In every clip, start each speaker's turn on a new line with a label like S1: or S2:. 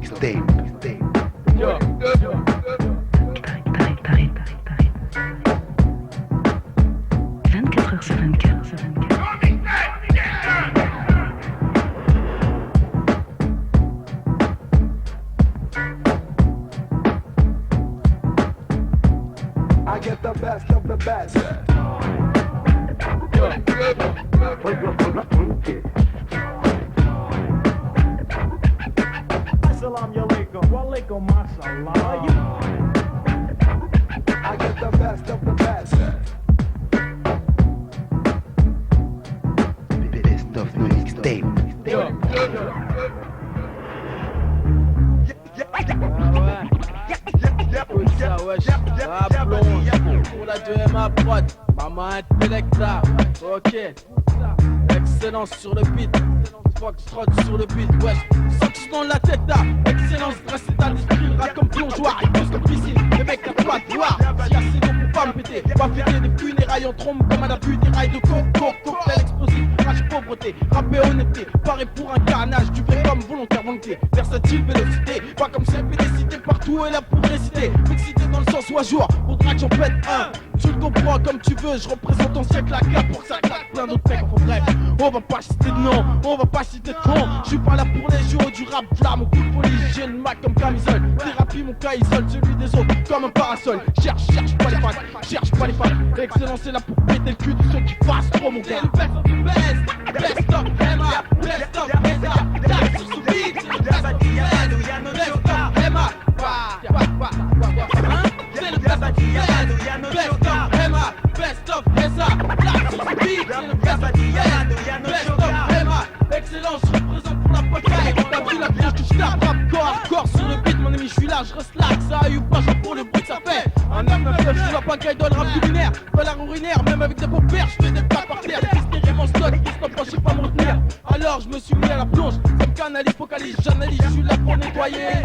S1: mixtape.
S2: Yo.
S3: 24 heures sur 24, sur 24.
S4: I get the best of the best.
S5: Assalamu alaikum. Wa alaikum assalam.
S4: I get the best of the best.
S1: Best of the mixtape.
S2: Écoute ça, wesh. Rappelons pour la 2MA prod. Maman Intellecta. Ok. Excellence sur le beat. Foxtrot sur le beat, wesh. Sox dans la tête là. Excellence, dresse état d'esprit. Rat comme plongeoir. Il pose comme piscine. Le mec n'a pas de voir. S'il y a assez d'eau pour pas me péter. Va fêter des funérailles en trombe comme à l'abus des rails de coco. Cocktail explosif. Rage pauvreté. Rappé honnêteté. Paré pour un carnage. Du vrai comme volontaire volonté. Versatile vélocité. Pas comme celle félicité. Partout est là pour réciter. Mixité dans le sens ou à jour. Faudra que j'en pète un. Tu le comprends comme tu veux. Je représente ton siècle à cap pour que ça claque. Plein d'autres mecs. Enfin bref. On va pas citer de nom. On va pas citer de ton. Je suis pas là pour les jeux du rap flamme. Au coup de folie. J'ai le Mac comme camisole. Thérapie mon cas isole. Celui des autres comme un parasol. Cherche pas les fans. Cherche pas les fans. Excellence est là pour péter le cul de ceux qui passent trop mon gars. Best of Emma. Best of Eza. Tac sur ce beat. C'est le best of Emma. C'est le best of Emma. Best of Eza. Tac sur ce beat. C'est le best of Emma. Excellence représente pour la pocaille. T'as vu la pièce que je tape rap corps sur le beat mon ami je suis là, je reste là. Ça a eu pas genre pour le bruit que ça fait. Un 999 je suis la pagaille dans le rap culinaire. Dans la urinaire, même avec des paupières, je fais des pas par terre. Des hystériques mon stock, qui stop pas, je sais pas me retenir. Alors je me suis mis à la plonge, ça me canalise, focalise, j'analyse, je suis là pour nettoyer.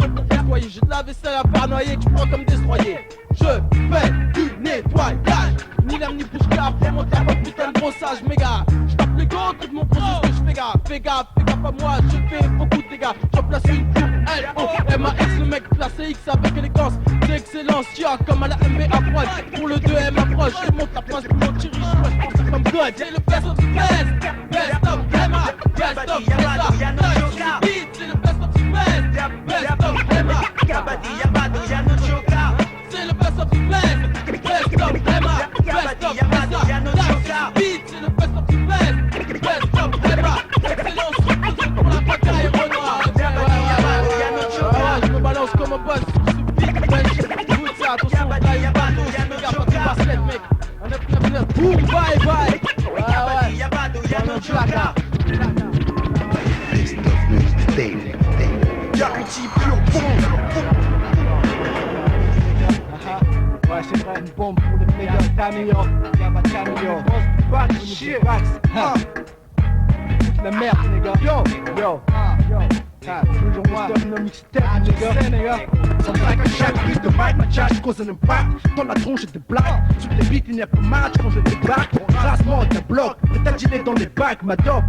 S2: J'ai de la vaisselle à faire noyer que je prends comme destroyer. Je fais du nettoyage. Ni l'âme ni bouche clap, pour mon tabac, putain de brossage, méga. Je tape les gants, tout mon processus que je fais gaffe. Fais gaffe à moi, je fais beaucoup de dégâts. Je place une coupe, L-O-M-A-X, le mec placé X avec élégance. C'est excellence, tiens, comme à la NBA Prod. Pour le 2M approche, je monte la place pour mon tiri, je pense comme God. C'est le best of the best, best of Emma, best of Eza. C'est le best of the best of Emma. C'est le best of the best of Emma, best of Eza. C'est le best of the best of Emma. Excellence représente pour la bataille Renoir. Je me balance comme un boss sur ce beat, wesh. Écoute ça, attention, là y'a pas d'eau, c'est méga pas de basket, mec. Un 999, boum, bye bye. Ouais, un placard.
S1: Best of the mixtape.
S4: Garantie pure bombe.
S5: Ouais, c'est vrai, une bombe pour les méga Cameo. Back shit. La merde, les gars. Yo. Toujours moi, nos mixtapes, les gars.
S4: C'est vrai que chaque prise de mic, ma charge cause un impact. Dans la tronche des blagues, sur les beats il n'y a pas match quand je débarque. Tracement de bloc, pétagilé dans les bacs, ma dope.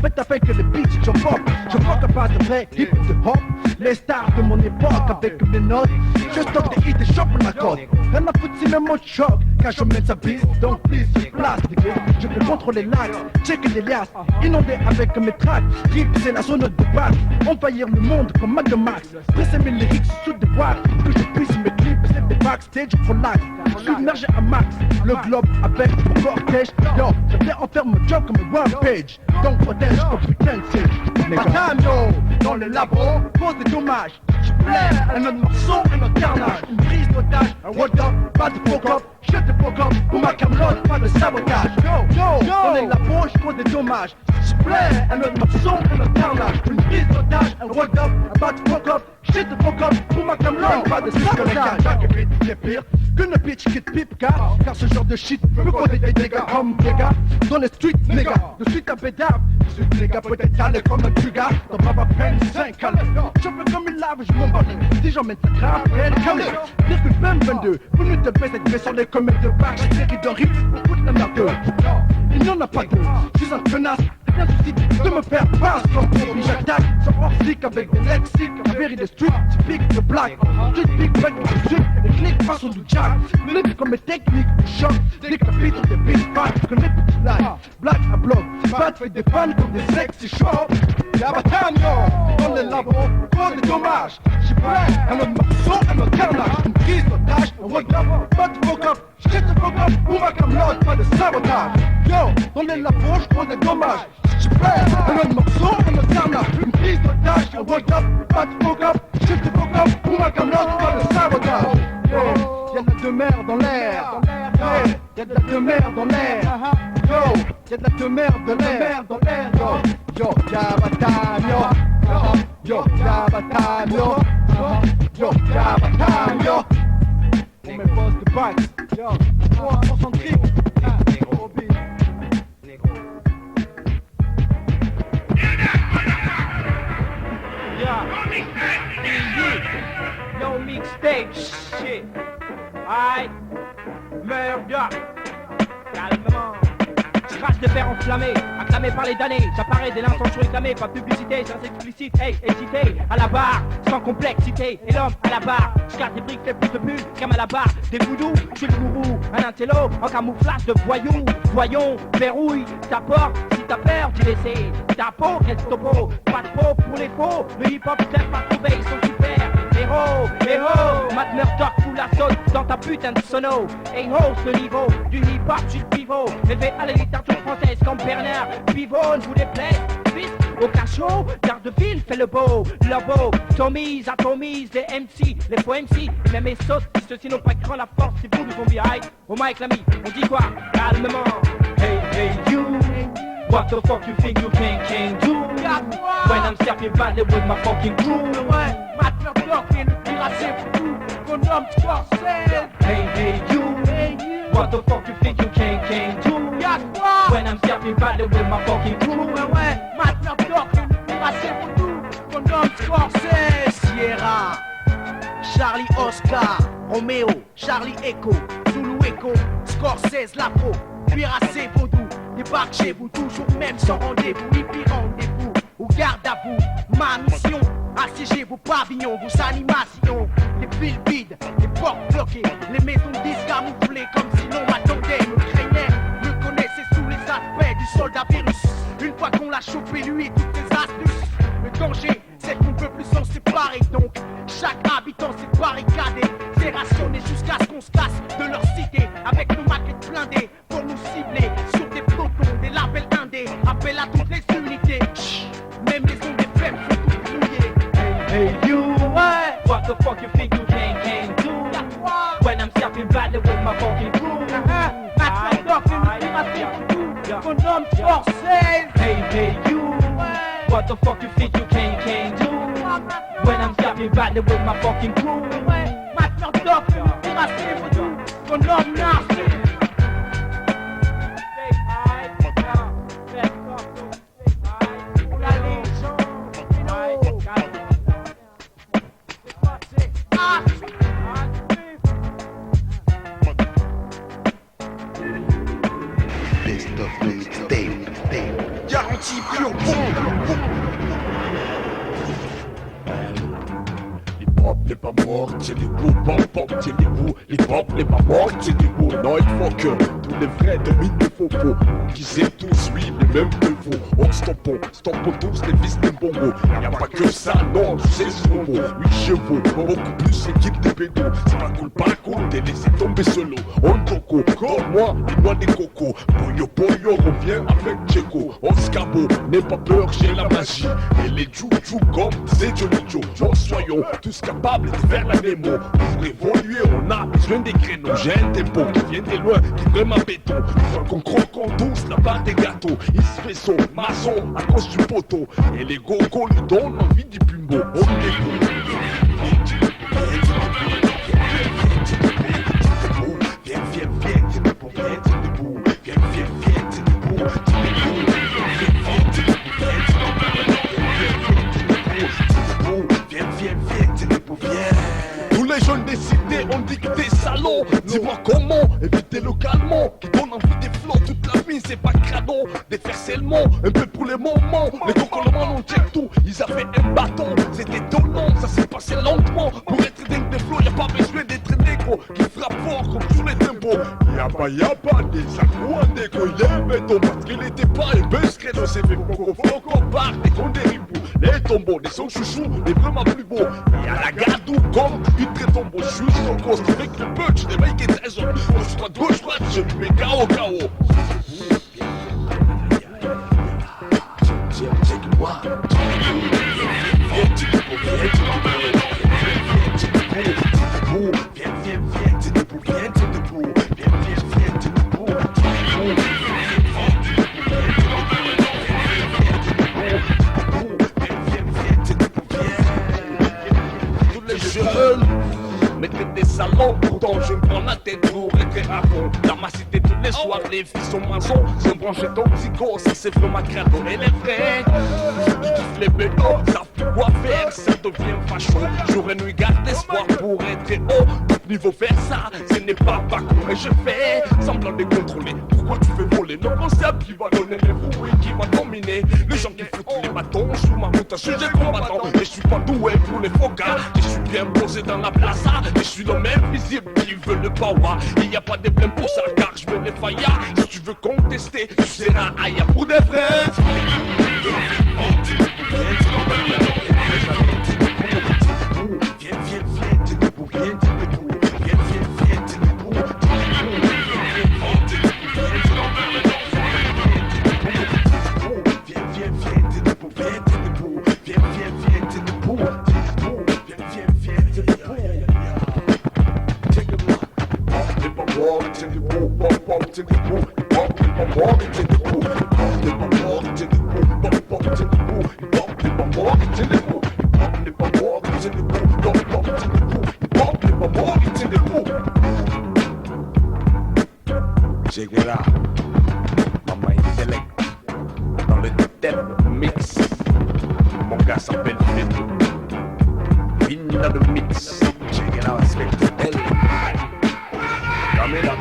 S4: Faites avec les beats, j'en pop. Je rock à base de vrai hip de hop. Les stars de mon époque avec mes notes. Je stocke des hits et chope ma cote. Rien à foutre si même mon choc, car je mets sa bise. Donc please, je place, les gars. Je peux contrôler l'axe, checker les liasses. Inondé avec mes tracks. Rip, c'est la zone de balle. Envahir le monde comme Mad Max. Presser mes lyrics sous des boîtes. Que je puisse mes clips, c'est des backstage relax. Submerger à max, le globe avec mon cortège. Yo, je viens en faire mon job comme un rampage. Donc protège comme putain de siège. Madame, yo, dans les labos, cause des dommages. Je plais à notre morceau et notre carnage. Une prise d'otage, un hold up, pas de fuck up. Je te fuck up, pour ma camelote, pas de sabotage. Yo, dans les labos, je cause des dommages. Je plais à notre morceau et notre carnage. Une prise d'otage, un hold up, pas de fuck up. Je te fuck up, pour ma camelote, pas de sabotage. Chaque beat, c'est pire que ne bitch qui te pipe, car ce genre de shit peut causer des dégâts comme des gars dans les streets, nigga. De suite à bédard, de suite, les gars, peut-être calé comme un tuga. Dans ma va peine 5 calme. Je fais comme une lave, je m'emballe. Si j'emmène ta trappe, elle calme. Dire que même 22, venu te baisser avec sur les comètes de bac. J'ai série de rips pour toute la merde. Il n'y en a pas deux, je suis un tenace. Bien souci de me faire pince comme promis. J'attaque sans hors-stick avec des lexiques. La vérité des streets, typique de black. Street big, break de suite. Les clics façon du jack. Le livre comme mes techniques de choc. Dès que la bite des big fat. Que les petits lives. Black à bloc. Fat fait des fans comme des sexy shops. Y'a dans les labos, pour des dommages. J'suis prêt, un autre morceau, un autre carnage. Une prise d'otage, un road up, pas de focus. J'jette le focus, pour ma camelote, pas de sabotage. Yo, dans les labos, j'prends des dommages. J'suis prêt, un autre morceau, un autre carnage. Une prise d'otage, un road up, pas de focus. J'jette le focus, pour ma camelote, pas de sabotage. Yo, y'a de la demeure dans l'air. Y'a de la demeure dans l'air. Yo, y'a de la demeure dans l'air. Yo, Yabatam, yo, Yabatam, yo, Yabatam, yo. On met boss de back, yo, concentrique, Bobby.
S3: Yo, mixtape, shit. Aïe, murder, calmement. Crash de fer enflammé, acclamé par les damnés. J'apparais dès l'intention réclamée, pas publicité, sans explicite, hey, hésité. À la barre, sans complexité, et l'homme à la barre. J'garde des briques, fait plus de bulles, comme à la barre. Des voodoo, j'suis le gourou, un intello, en camouflage de voyou. Voyons, verrouille, ta porte, si t'as peur, d'y laisser. Ta peau, quel topo, pas de peau pour les faux. Le hip-hop, t'aimes pas trouver, ils sont super. Héros, Matt Murdock fout la sauce dans ta putain de sono. Et hausse le niveau du hip-hop, j'suis le pivot. Élevé à la littérature française comme Bernard Pivot, je vous déplaise, vite au cachot, garde de ville, fait le beau, Lobo, Tommy's, atomise, les MC, les faux MC, même les sautes, si ceux-ci n'ont pas grand la force, c'est vous le zombie high. Au mic l'ami, on dit quoi? Calmement. Hey you, what the fuck you think you can do? When I'm stepping badly with my fucking crew.
S2: Matt Murdock vient de terrasser pour tout, ton homme Scorsese.
S3: Hey you, what the fuck you think you can do? When I'm stepping badly with my fucking crew.
S2: Matt Murdock vient de terrasser pour tout, ton homme Scorsese. Sierra, Charlie Oscar, Romeo, Charlie Echo, Zulu Echo, Scorsese l'afro, cuirassé vaudou, débarque chez vous toujours même sans rendez-vous, hippie rendez-vous, ou garde à vous, ma mission, assiéger vos pavillons, vos animations, les villes vides, les portes bloquées, les maisons de disques camouflées comme si l'on m'attendait, me craignait, me connaissait sous les aspects du soldat virus, une fois qu'on l'a chopé lui et toutes ses astuces, le danger c'est qu'on peut plus s'en séparer donc chaque habitant s'est barricadé, c'est rationné jusqu'à ce qu'on se casse de leur cité avec nos maquettes blindées pour nous cibler sur des pelotons, des labels indés, appel à toutes les unités, chut, même les ondes des femmes sont toutes brouillées.
S3: Hey you, what the fuck you think you can do? When I'm stepping badly with my fucking crew.
S2: Matt Murdock vient de terrasser pour tout, ton homme Scorsese.
S3: Hey you, what the fuck you think you can do? When I'm stepping badly with my fucking crew.
S2: Matt Murdock vient de terrasser pour tout, ton homme Narcisse.
S1: Best of mixtape.
S4: Garantie pure bombe.
S6: L'hip-hop n'est pas mort, tiens-les-vous, pop-pop, tiens-les-vous. L'hip-hop n'est pas mort, tiens-les-vous. Non, il faut que tous les vrais dominent les faux-faux. Qu'ils aient tous, oui, les mêmes niveaux. Oh, stoppons tous les vis des bongos. Y'a pas que ça, non, tu sais, c'est nouveau. 8 chevaux, beaucoup plus l'équipe des pédos. C'est pas cool, t'es laissé tomber solo. On coco, comme moi, les noix des cocos. Boyo, revient avec Tcheko. On scabo, n'aie pas peur, j'ai la magie. Et les chou-chou comme c'est Johnny Joe. Oh, soyons tous capables de faire la démo. Pour évoluer, on a besoin des créneaux. J'ai un tempo qui vient des loin, qui est vraiment béton. Faut qu'on croque en douce là-bas des gâteaux. Il se fait son maçon à cause du poteau. Et les gogos lui donnent envie du pumbo. On écoute. Tous les jeunes des cités ont dit que t'es salauds. cadeau. Dis-moi comment éviter le calmant qui donne envie des flots toute la nuit, c'est pas crado. Des farcèlements, un peu pour les moments. Les cocolements on check tout, ils avaient un bâton. C'était étonnant, ça s'est passé lentement. Pour être dingue des flots, y'a pas besoin d'être négro qui frappe fort comme tous les tempos. Y'a pas des accros, des coyens, béton. Parce qu'il était pas un buzz credo, c'est fait pour qu'on part des cons des riboux. Les tombeaux, des sons chouchous, les vraiment plus beaux. Y'a la gadou comme une très tombeau. Je suis sur le cost avec le punch, des mecs qui est très hommes. Gauche, droite, je lui mets KO. Mettez des salons, pourtant je me prends la tête pour être à fond. Dans ma cité tous les soirs, les filles sont maçons. Sont branchés toxico, ça c'est vraiment crado. Et les vrais, qui kiffent les bétos, savent plus quoi faire, ça devient facho. Jour et nuit, garde espoir pour être haut. Niveau faire ça, ce n'est pas comment je fais semblant de contrôler. Pourquoi tu fais voler nos concepts qui va donner les fruits qui va dominer. Les gens qui foutent les bâtons sous ma route, un sujet combattant. Et je suis pas doué pour les focas, je suis bien posé dans la plaza. Et je suis l'homme invisible qui veut le power. Il n'y a pas de blême pour ça car je veux les faillards. Si tu veux contester, tu seras ailleurs pour des vrais. Check it out, Mama Intellect, dans le thème mix, mon gars s'appelle Fito, in the mix, check it out, Inspector L, coming up.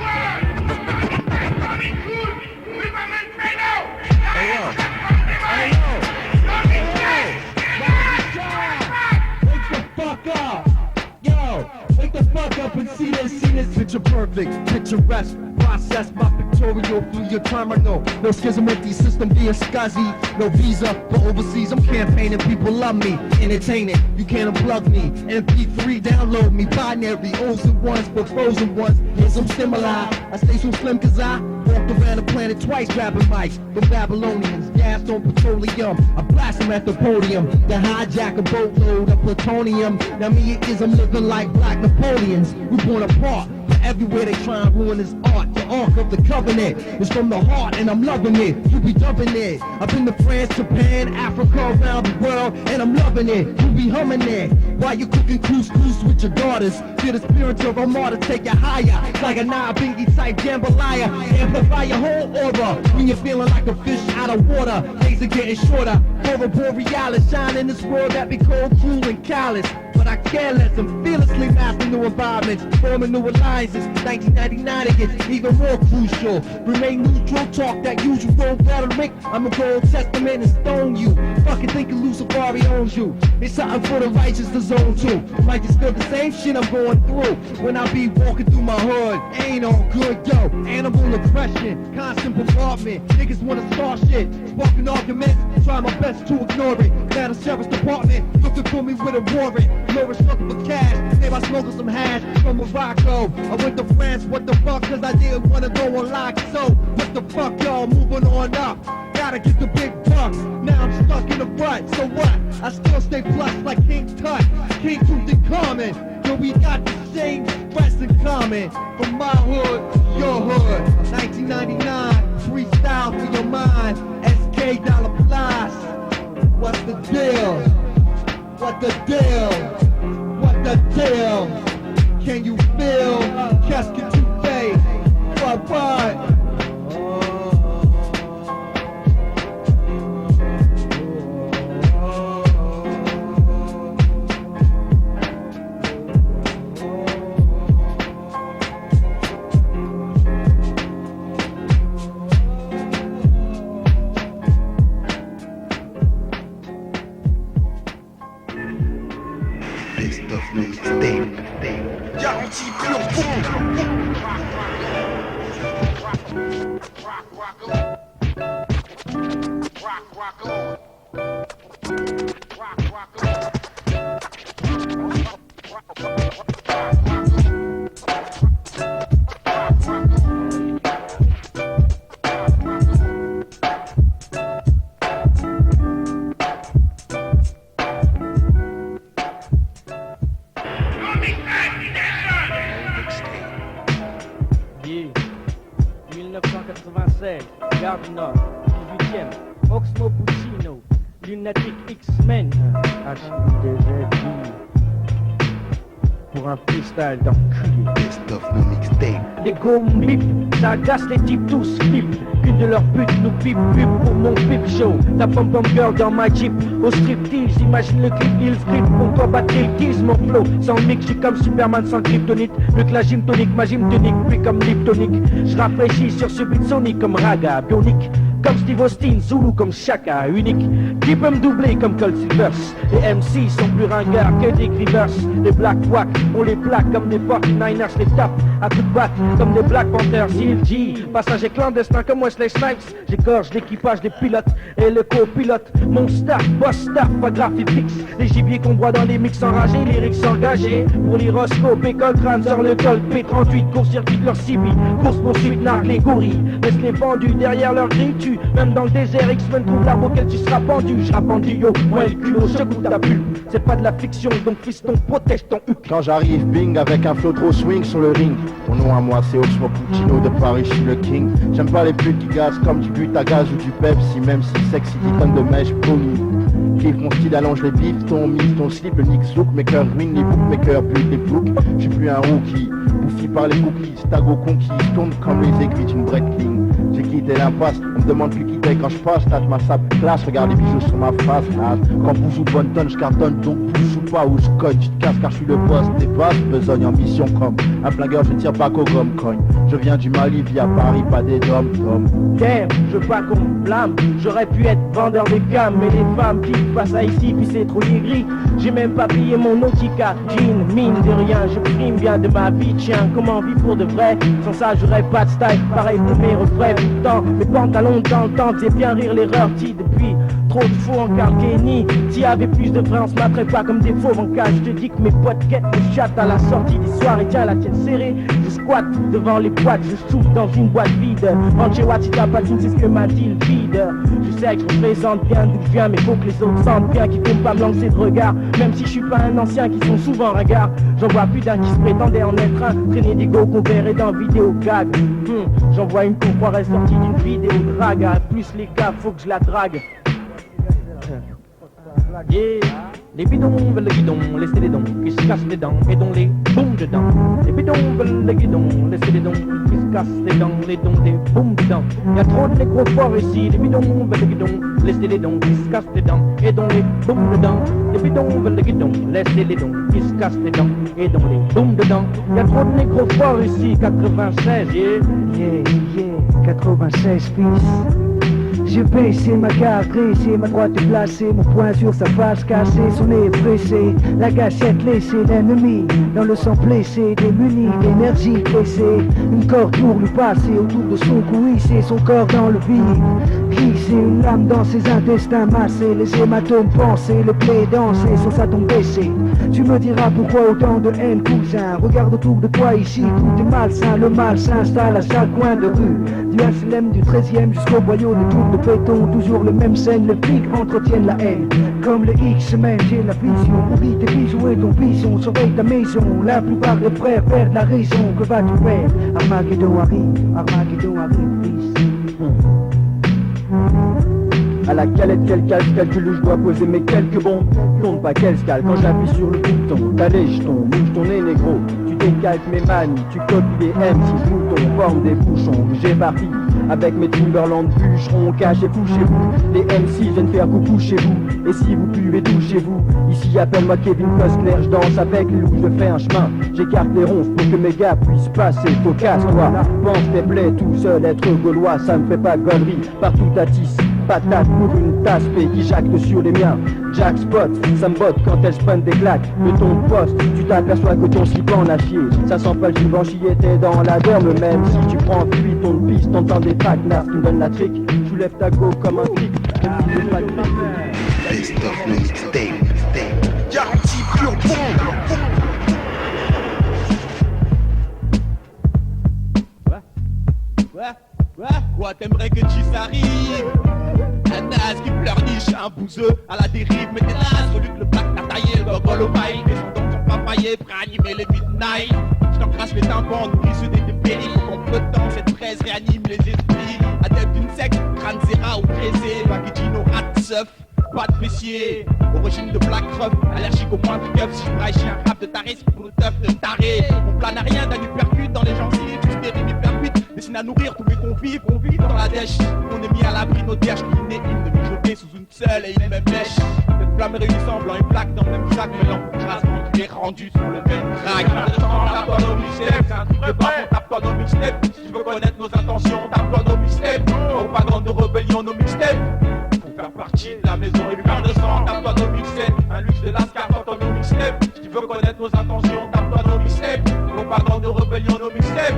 S4: And see this picture perfect, picturesque. Process my pictorial through your terminal. No schism with the system being scuzzy. No visa for overseas. I'm campaigning, people love me. Entertaining, you can't unplug me. MP3, download me. Binary, O's and ones for frozen ones. Here's some stimuli. I stay so slim cause I walked around the planet twice grabbing mics from Babylonians. Gassed on petroleum. I blast them at the podium. The hijack a boatload of plutonium. Now me it is I'm living like black Napoleons. We're born apart. Everywhere they try and ruin this art, the Ark of the Covenant is from the heart and I'm loving it, you be dumping it. I've been to France, Japan, Africa, around the world and I'm loving it, you be humming it. While you cooking couscous with your daughters, feel the spirit of a martyr take you higher. Like a Nabingi type jambalaya, amplify your whole aura. When you're feeling like a fish out of water, days are getting shorter. Aurora borealis, shine in this world that be cold, cruel and callous. But I care less, I'm fearlessly mastering new environments, forming new alliances. 1999 it gets even more crucial. Remain neutral, talk that usual rhetoric. I'm a Old Testament and stone you. Fucking thinking Lucifari owns you. It's something for the righteous to zone to. Might just feel the same shit I'm going through when I be walking through my hood. Ain't all good, yo. Animal aggression, constant bombardment. Niggas wanna start shit, sparking arguments. Try my best to ignore it. Now the sheriff's department looking for me with a warrant. Loris looking for cash, maybe I smoking some hash from Morocco. I went to France, what the fuck, cause I didn't wanna go on lock. So, what the fuck, y'all, moving on up. Gotta get the big bucks, now I'm stuck in the rut. So what? I still stay plush like King Tut, King Tooth and Common. Yo, we got the same express in common. From my hood, your hood. 1999, freestyle for your mind. SK Dollar Plus. What's the deal? What the deal? What the deal? Can you feel? Qu'est-ce que tu fais? What?
S1: of mixtape.
S6: Garantie pure boom.
S3: Yeah. 1996, Gare du Nord, 18ème, Oxmo Puccino, Lunatic X-Men, HIDZ, pour un freestyle d'enculé.
S1: Best of no mixtape.
S3: Les go mip, ça agace les types tous flip. Qu'une de leurs putes nous pipe pour mon pip show. Ta pom-pom girl dans ma jeep, au striptease. Imagine le clip, il flip pour toi battre le tease. Mon flow, sans mix, j'suis comme Superman sans kryptonite. Mieux que la gym tonique, ma gym tonique, puis comme Liptonic. J'rafraîchis sur ce beat sonique comme Raga, bionique. Comme Steve Austin, Zulu comme Chaka, unique. Qui peut me doubler comme Cold Silvers. Les MC sont plus ringards que des Rivers. Les Black Wack, on les plaque comme des 49ers, les tape à tout batte comme des Black Panthers. CLG, passager clandestin comme Wesley Snipes. J'égorge l'équipage des pilotes et le copilote. Mon staff, boss staff, pas graphique fixe. Les gibiers qu'on boit dans les mix enragés, lyrics engagés. Pour l'hyroscope et Coltrane sur le col P38, court-circuit leur cible. Course-poursuite, nargue les gorilles. Laisse les pendus derrière leur grille. Même dans le désert, X-Men trouve l'arbre auquel tu seras pendu. J'serai pendu, yo, moi le culot, secoue ta bulle. C'est pas de la fiction, donc fiston, protège ton huc.
S5: Quand j'arrive, bing, avec un flow trop swing sur le ring. Mon nom à moi, c'est Oxmo Puccino de Paris, je suis le king. J'aime pas les putes qui gazent comme du but à gaz ou du Pepsi, même si sexy, 10 tonnes de mèche, pony. Kiffe mon style, allonge les bifs, ton mix, ton slip, le nick zouk. Mes cœurs ruinent les boucs, mes cœurs butent les boucs. J'suis plus un rookie, bouffi par les cookies, stago conquis, tourne comme les aiguilles d'une Breitling. J'ai quitté l'impasse, on me demande plus qui t'es quand je passe. Tâte ma sable classe, regarde les bijoux sur ma face. Quand bousou bonne tonne, je cartonne, donc bouge ou pas ou je cogne. Je te casse car je suis le boss des basses, besogne en mission comme un flingueur, je tire pas qu'au gomme cogne. Je viens du Mali via Paris, pas des dom-tom.
S3: Damn, je veux pas qu'on me blâme. J'aurais pu être vendeur de gamme, mais les femmes qui passent à ici, puis c'est trop gris. J'ai même pas payé mon Nautica, jean, mine de rien. Je prime bien de ma vie, tiens, comment vivre pour de vrai. Sans ça, j'aurais pas de style, pareil pour mes refrains. Putain, mes pantalons dans le temps, c'est bien rire l'erreur, ti depuis trop de faux en Cargeni. S'il y avait plus de vrai, on se battrait pas comme des faux en cas. Je te dis que mes potes quêtent me chattent à la sortie des soirées. Tiens, la tienne serrée, je squatte devant les boîtes, je souffle dans une boîte vide. Rentre chez Watt si t'as pas de c'est ce que m'a dit le vide. Je sais que je représente bien d'où je viens, mais faut que les autres sentent bien qu'ils vont pas me lancer de regard. Même si je suis pas un ancien, qui sont souvent ringards. J'en vois plus d'un qui se prétendait en être un. Traîner des go qu'on verrait dans vidéo gag. J'en vois une qu'on croirait sortie d'une vidéo drague. Plus les gars, faut que je la drague. Yeah. Les bidons veulent le guidon, laissez les dons qui se cassent les dents et dont les boum dedans. Les bidons veulent le guidon, laissez les dons qui se cassent les dents et dont les boum dedans. Y'a trop de négros forts ici, les bidons veulent le guidon, laissez les dons qui se cassent les dents et dont les boum dedans. Les bidons veulent le guidon, laissez les dons qui se cassent les dents et dont les boum dedans. Y'a trop de négros forts ici, 96, yeah, 96 fils. J'ai baissé ma carte, dressé, ma droite placée, mon poing sur sa face cassée, son nez pressé, la gâchette laissée, l'ennemi dans le sang blessé, démuni, l'énergie blessée, une corde pour lui passer autour de son cou, hisser son corps dans le vide, glisser une lame dans ses intestins massés, les hématomes pensés, le blé danser, son saton baissé. Tu me diras pourquoi autant de haine, cousin, regarde autour de toi ici, tout est malsain, le mal s'installe à chaque coin de rue, du HLM du 13e jusqu'au boyau de tours de béton, toujours les mêmes scènes, le flic entretiennent la haine. Comme le X-Men, j'ai la vision, oublie tes bijoux et ton bison, surveille ta maison, la plupart des frères perdent la raison, que vas-tu faire? Armageddon arrive, fils. À la calette, quel calcul, je dois poser mes quelques bombes. Compte pas qu'elle scale quand j'appuie sur le bouton. T'allais, je tombe, bouge ton nez négro. Tu décalques mes manies, tu copies les M6 boutons, forme des bouchons. J'ai parti avec mes Timberland bûcherons, cachez-vous chez vous. Les MC viennent faire coucou chez vous. Et si vous puez tout chez vous, ici appelle-moi Kevin Costner. Je danse avec les loups, je fais un chemin. J'écarte les ronces pour que mes gars puissent passer. Faut casse-toi, pense tes plaies tout seul, être gaulois, ça ne fait pas gaulerie. Partout à Tis,
S7: patate pour une tasse, paix qui jacte sur les miens. Jack Spot, ça me botte quand elles prennent des claques de ton poste, tu t'aperçois que ton slip en acier. Ça sent pas le Givenchy, était dans la derme. Même si tu prends pluie, ton piste, t'entends des traquenards qui me donnent la trick. Tu lèves ta go comme un clic.
S1: Best of le mixtape.
S6: Garantie pure bombe.
S8: Quoi t'aimerais que tu s'arrives? Un as qui pleurniche, un bouseux à la dérive, mais t'es là, celui que le black t'a taillé, le gogol au bail, les gens sont papaillés, prêts à animer les midnight. Je t'encrasse les tympans, nourris ceux des périls, en peu de temps, cette fraise réanime les esprits. Adepte d'une secte, crâne zéra ou trésé, Bagidino, rat, seuf, pas de fessier. Origine de black ruff, allergique au moins de keuf. Si je braille, j'ai un rap de taré, c'est pour le teuf de taré. On plane à rien, d'un hypercute dans les gencives, juste des rimes hypercuites. Destine à nourrir tous mes convives, on vit dans la dèche. On est mis à l'abri, nos derches, qui hymne de mijoter sous une seule et une même mèche. Cette flamme réunissant blanc et plaque dans le même sac, mais l'encrassement qui est rendu sur le même track. Tape-toi nos mixtapes, c'est un truc de bas, tape-toi nos mixtapes. Si tu veux connaître nos intentions, tape-toi nos mixtapes. Propagande de rébellion, nos mixtapes. Pour faire partie de la maison et faire de sang, tape-toi nos mixtapes. Un luxe de lascar, tape-toi nos mixtapes. Si tu veux connaître nos intentions, tape-toi nos mixtapes. Propagande de rébellion, nos mixtapes.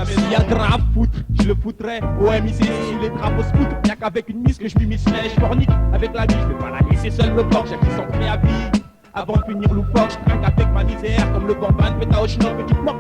S8: S'il y a grave foot, je le foutrais au MIC sur les drapeaux scout. Y'a qu'avec une mise que je m'immiscerais, je fornique avec la vie, je vais pas la laisser seule le corps, j'ai pris son préavis. Avant de finir loufoque, je trinque avec ma misère comme le bambin de péta au chinois, petite mort,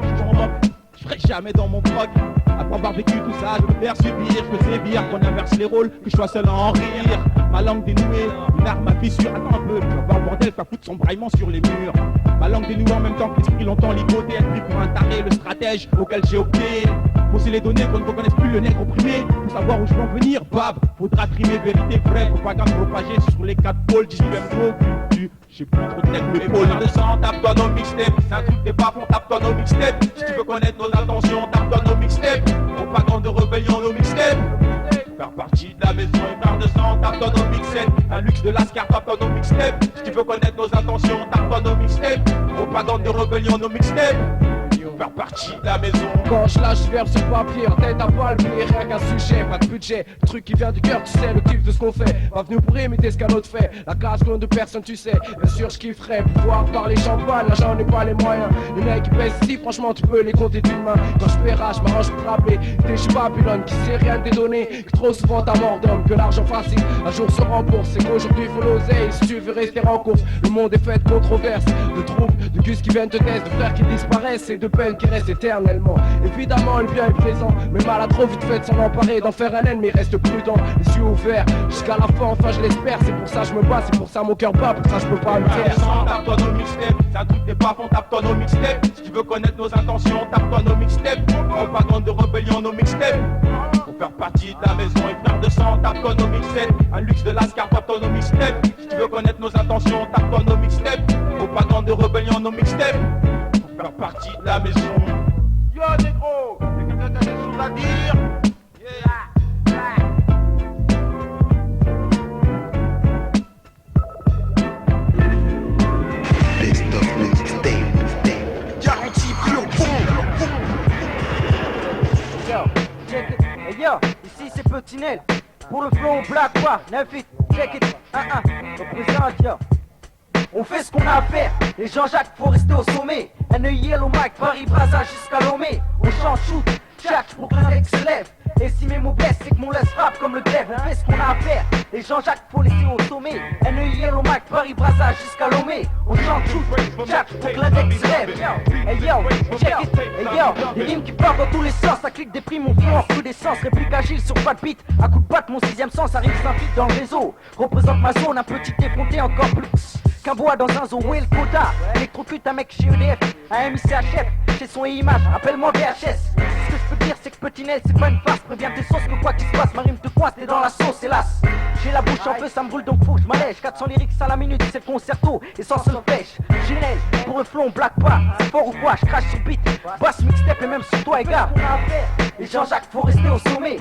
S8: je ferai jamais dans mon proc. Après avoir vécu tout ça, je peux faire subir, je peux sévir, qu'on inverse les rôles, que je sois seul à en rire. Ma langue dénouée, une arme à fissure, attends un peu, je vais voir le bordel, pas foutre son braillement sur les murs. Ma langue dénouée en même temps que l'esprit longtemps ligoté, elle pris pour un taré, le stratège auquel j'ai opté. Poser les données qu'on ne reconnaisse plus le nègre opprimé. Pour savoir où je veux en venir, bab, faudra trimer vérité vraie, propagande propagée sur les 4 pôles, 18 gros culture. J'ai plus trop de tête, mes épaules de sang, tape-toi nos mixtapes. C'est un truc des bas, tape-toi nos mixtapes. Si tu veux connaître nos intentions, tape-toi nos mixtapes. Propagande de rébellion, nos mixtapes. Faire partie de la maison et faire de sang, tape-toi nos mixtapes. Un luxe de lascar, tape-toi nos mixtapes. Si tu veux connaître nos intentions, tape-toi nos mixtapes. Propagande de rébellion, nos mixtapes. Faire partie de la maison.
S2: Quand je lâche verbe sur papier, en tête à palper, rien qu'un sujet, pas de budget. Le truc qui vient du cœur, tu sais, le kiff de ce qu'on fait. Pas venu pour imiter ce qu'un autre fait. La classe qu'on de personne, tu sais. Bien sûr, je kifferais pouvoir parler champagne. Là, j'en ai pas les moyens. Les mecs qui pèsent ici, franchement, tu peux les compter d'une main. Quand je paiera, je m'arrange pour te rappeler. T'es chez Babylone qui sait rien des données. Que trop souvent t'as mort d'homme, que l'argent facile un jour se rembourse. C'est qu'aujourd'hui, faut l'oseille. Si tu veux rester en course, le monde est fait de controverses, de troubles, de gus qui viennent te tester, de frères qui disparaissent et de peines qui restent éternellement. Évidemment, le bien est présent, mais mal a trop vite fait de s'en emparer, d'en faire un ennemi, reste prudent, les yeux ouverts jusqu'à la fin, enfin je l'espère. C'est pour ça je me bats, c'est pour ça mon cœur bat, pour ça je peux pas me taire.
S8: Tape-toi nos mixtapes, c'est un truc des bas, tape-toi nos mixtapes. Si tu veux connaître nos intentions, tape-toi nos mixtapes. Propagande de rébellion, nos mixtapes. Pour faire partie de la maison et faire de sang, tape-toi nos mixtapes. Un luxe de lascar, tape-toi nos mixtapes. Si tu veux connaître nos intentions, tape-toi nos mixtapes. Propagande de rébellion, nos mixtapes. Pour faire partie de la maison.
S6: Yo négro, y'a quelqu'un qui a des choses à dire?
S1: Best of le mixtape.
S6: Garantie pure bombe.
S7: Yo, check it. Hey yo, ici c'est Petinel. Pour le flow black quoi, 9-8, check it. 1-1, représente yo. On fait ce qu'on a à faire, les Jean-Jacques faut rester au sommet. Yellow Mike, Paris, Brazza jusqu'à Lomé. On chante, shoot, tchatch pour que l'index se lève. Et si mes mots blessent, c'est que mon laisse frappe comme le glaive. On fait ce qu'on a à faire, les Jean-Jacques faut laisser au sommet. Yellow Mike, Paris, Brazza jusqu'à Lomé. On chante, shoot, tchatch pour que l'index se lève. Hey yo, check it, hey yo. Des rimes qui partent dans tous les sens, ça clique des primes, on floue en flux d'essence. Réplique agile sur pas de beat, à coup de patte, mon sixième sens arrive s'infiltre dans le réseau. Représente ma zone, un petit effronté encore plus qu'un bois dans un zoo, où est le quota? Électrocute un mec chez EDF, un MICHF, chez son image, appelle-moi VHS. Ce que je peux dire c'est que Petinel c'est pas une farce. Préviens tes sauces que quoi qu'il se passe, ma rime te coince, t'es dans la sauce hélas. J'ai la bouche en feu, ça me brûle donc faut que je m'allège. 400 lyrics à la minute, c'est le concerto et sans seule pêche. Ginel, pour le flow on blague pas, c'est fort ou quoi, je crache sur beat. Basse mixtape et même sur toi et gars. Et Jean-Jacques faut rester au sommet.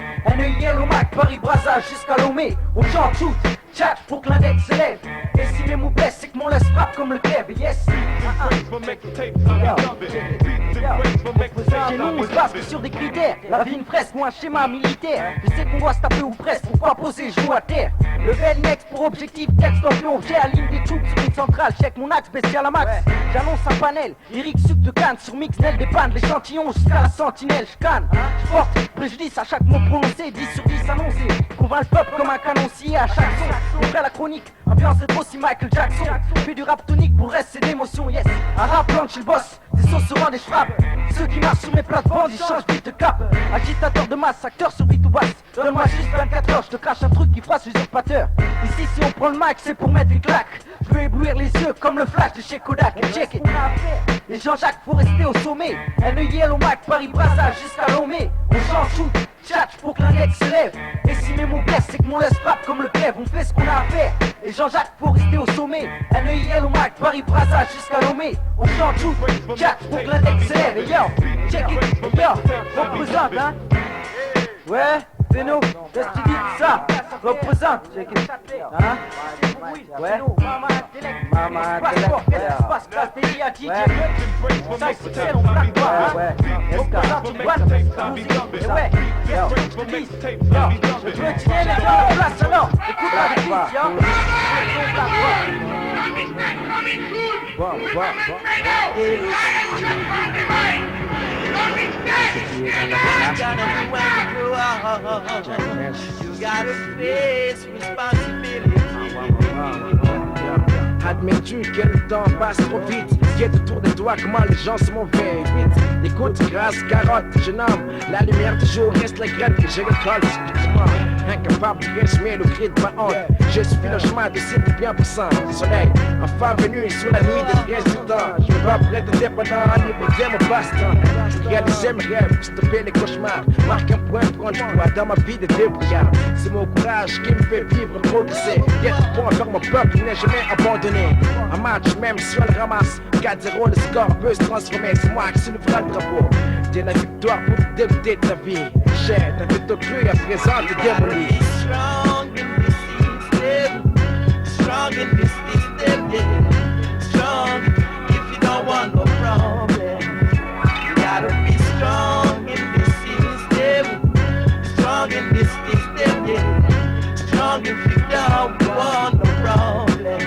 S7: Yellow Mike, Paris, Brazza jusqu'à Lomé. On chante, shoot, Tchatch pour que l'index se lève. Et si mes mots blessent, c'est que mon laisse frappe comme le glaive. Yes. Chez nous, on se base que sur des critères. La vie, une fresque ou un schéma militaire. Je sais qu'on doit se taper ou presque. Pourquoi poser genou à terre? Level next pour objectif, texte en pion. J'ai la ligne des troupes sur une centrale. Check mon axe spécial à max. J'annonce un panel. Lyrique sucre de canne sur mix, nel des pannes. L'échantillon jusqu'à la sentinelle. J'canne. J'porte préjudice à chaque mot prononcé. 10 sur 10 annoncé. Convainc le peuple comme un canoncier à chaque son. On ferait la chronique. Ambiance rétro si Michael Jackson. Fais du rap tonique pour le reste c'est d'émotion. Yes. Un rap blanc chez le boss. Des sauces se rendent et j'frappe. Ceux qui marchent sur mes plates-bandes, ils changent vite de cap. Agitateur de masse, acteur sur beat ou basse. Donne-moi juste 24 heures, je te crache un truc qui froisse l'usurpateur. Ici, si on prend le mic, c'est pour mettre une claque. Je veux éblouir les yeux comme le flash de chez Kodak. Check it. Et Jean-Jacques, faut rester au sommet. NEIL au Mac, Paris, Brassage jusqu'à Lomé. On change tout, tchatch pour que l'index se lève. Et si mes mots blessent, c'est que mon laisse frappe comme le glaive. On fait ce qu'on a à faire. Et Jean-Jacques, faut rester au sommet. NEIL au Mac, Paris, Brassage jusqu'à Lomé. On change tout, tchatch pour que l'index se lève. Et yo, check it, yo, représente, hein. Ouais, Beno, qu'est-ce que tu dis de ça? Représente, check it, hein. Ouais, Mama Intellect, qu'est-ce qui se passe? Classe dédiée à DJ, 5 succès, on plaque pas, hein. Ouais, représente une boîte, musique, et ouais, yo, je te dis, yo, je veux que tu viennes mettre en place alors, écoute la vie, yo.
S2: You gotta face responsibility. Admets-tu que le temps passe trop vite? Guette autour de toi comment les gens se mauvais vite. Écoute, grâce, carotte, jeune homme. La lumière du jour reste la graine que je récolte. Incapable de résumer le cri de ma honte. Je suis le chemin de 7% soleil. Enfin venu sur la nuit des 13 du temps. Je me bats près de dépendant, libérer mon passe-temps. Réaliser mes rêves, stopper les cauchemars. Marque un point, prendre du poids dans ma vie de débrouillard. C'est mon courage qui me fait vivre, progresser. D'être bon envers mon peuple, n'est jamais abandonné. Un match, même si on le ramasse, 4-0, le score peut se transformer. C'est moi qui soulèvera le drapeau. Dès la victoire pour te dégoûter de ta vie. J'ai ta tête au cru à présent te démolir.
S8: Strong in this system, strong in this system, yeah. Strong if you don't want no problem. You gotta be strong in this system, strong in this system, yeah. Strong if you don't want no problem.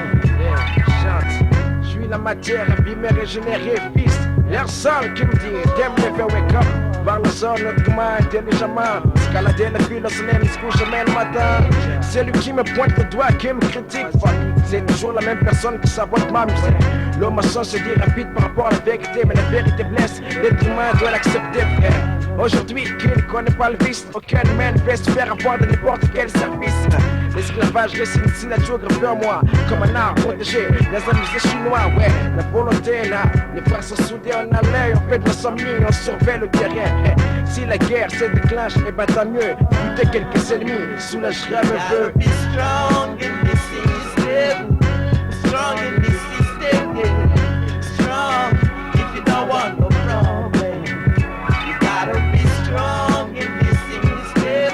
S2: Je suis la matière abîmée, régénérée, fils. L'air seul qui me dit, t'aimes never wake up. Par le sol, notre commun intelligemment. Escalader la ville, se lève, se couche jamais le matin. C'est lui qui me pointe le doigt, qui me critique. Fuck, c'est toujours la même personne qui sabote ma musique. L'homme a censé dire rapide par rapport à la vérité, mais la vérité blesse. L'être humain doit l'accepter, frère. Aujourd'hui, qui ne connaît pas le vice, aucun humain ne peut se faire avoir de n'importe quel service. L'esclavage reste une signature gravée en moi, comme un art protégé dans un musée chinois, ouais. La volonté est là, les frères sont soudés, on a l'œil, on fait de l'insomnie, on surveille le terrain. Si la guerre se déclenche, eh ben tant mieux. Buter quelques ennemis, soulagera un peu.
S8: Be strong in this system, strong in this system, yeah. Strong if you don't want no problem. You gotta be strong in this system,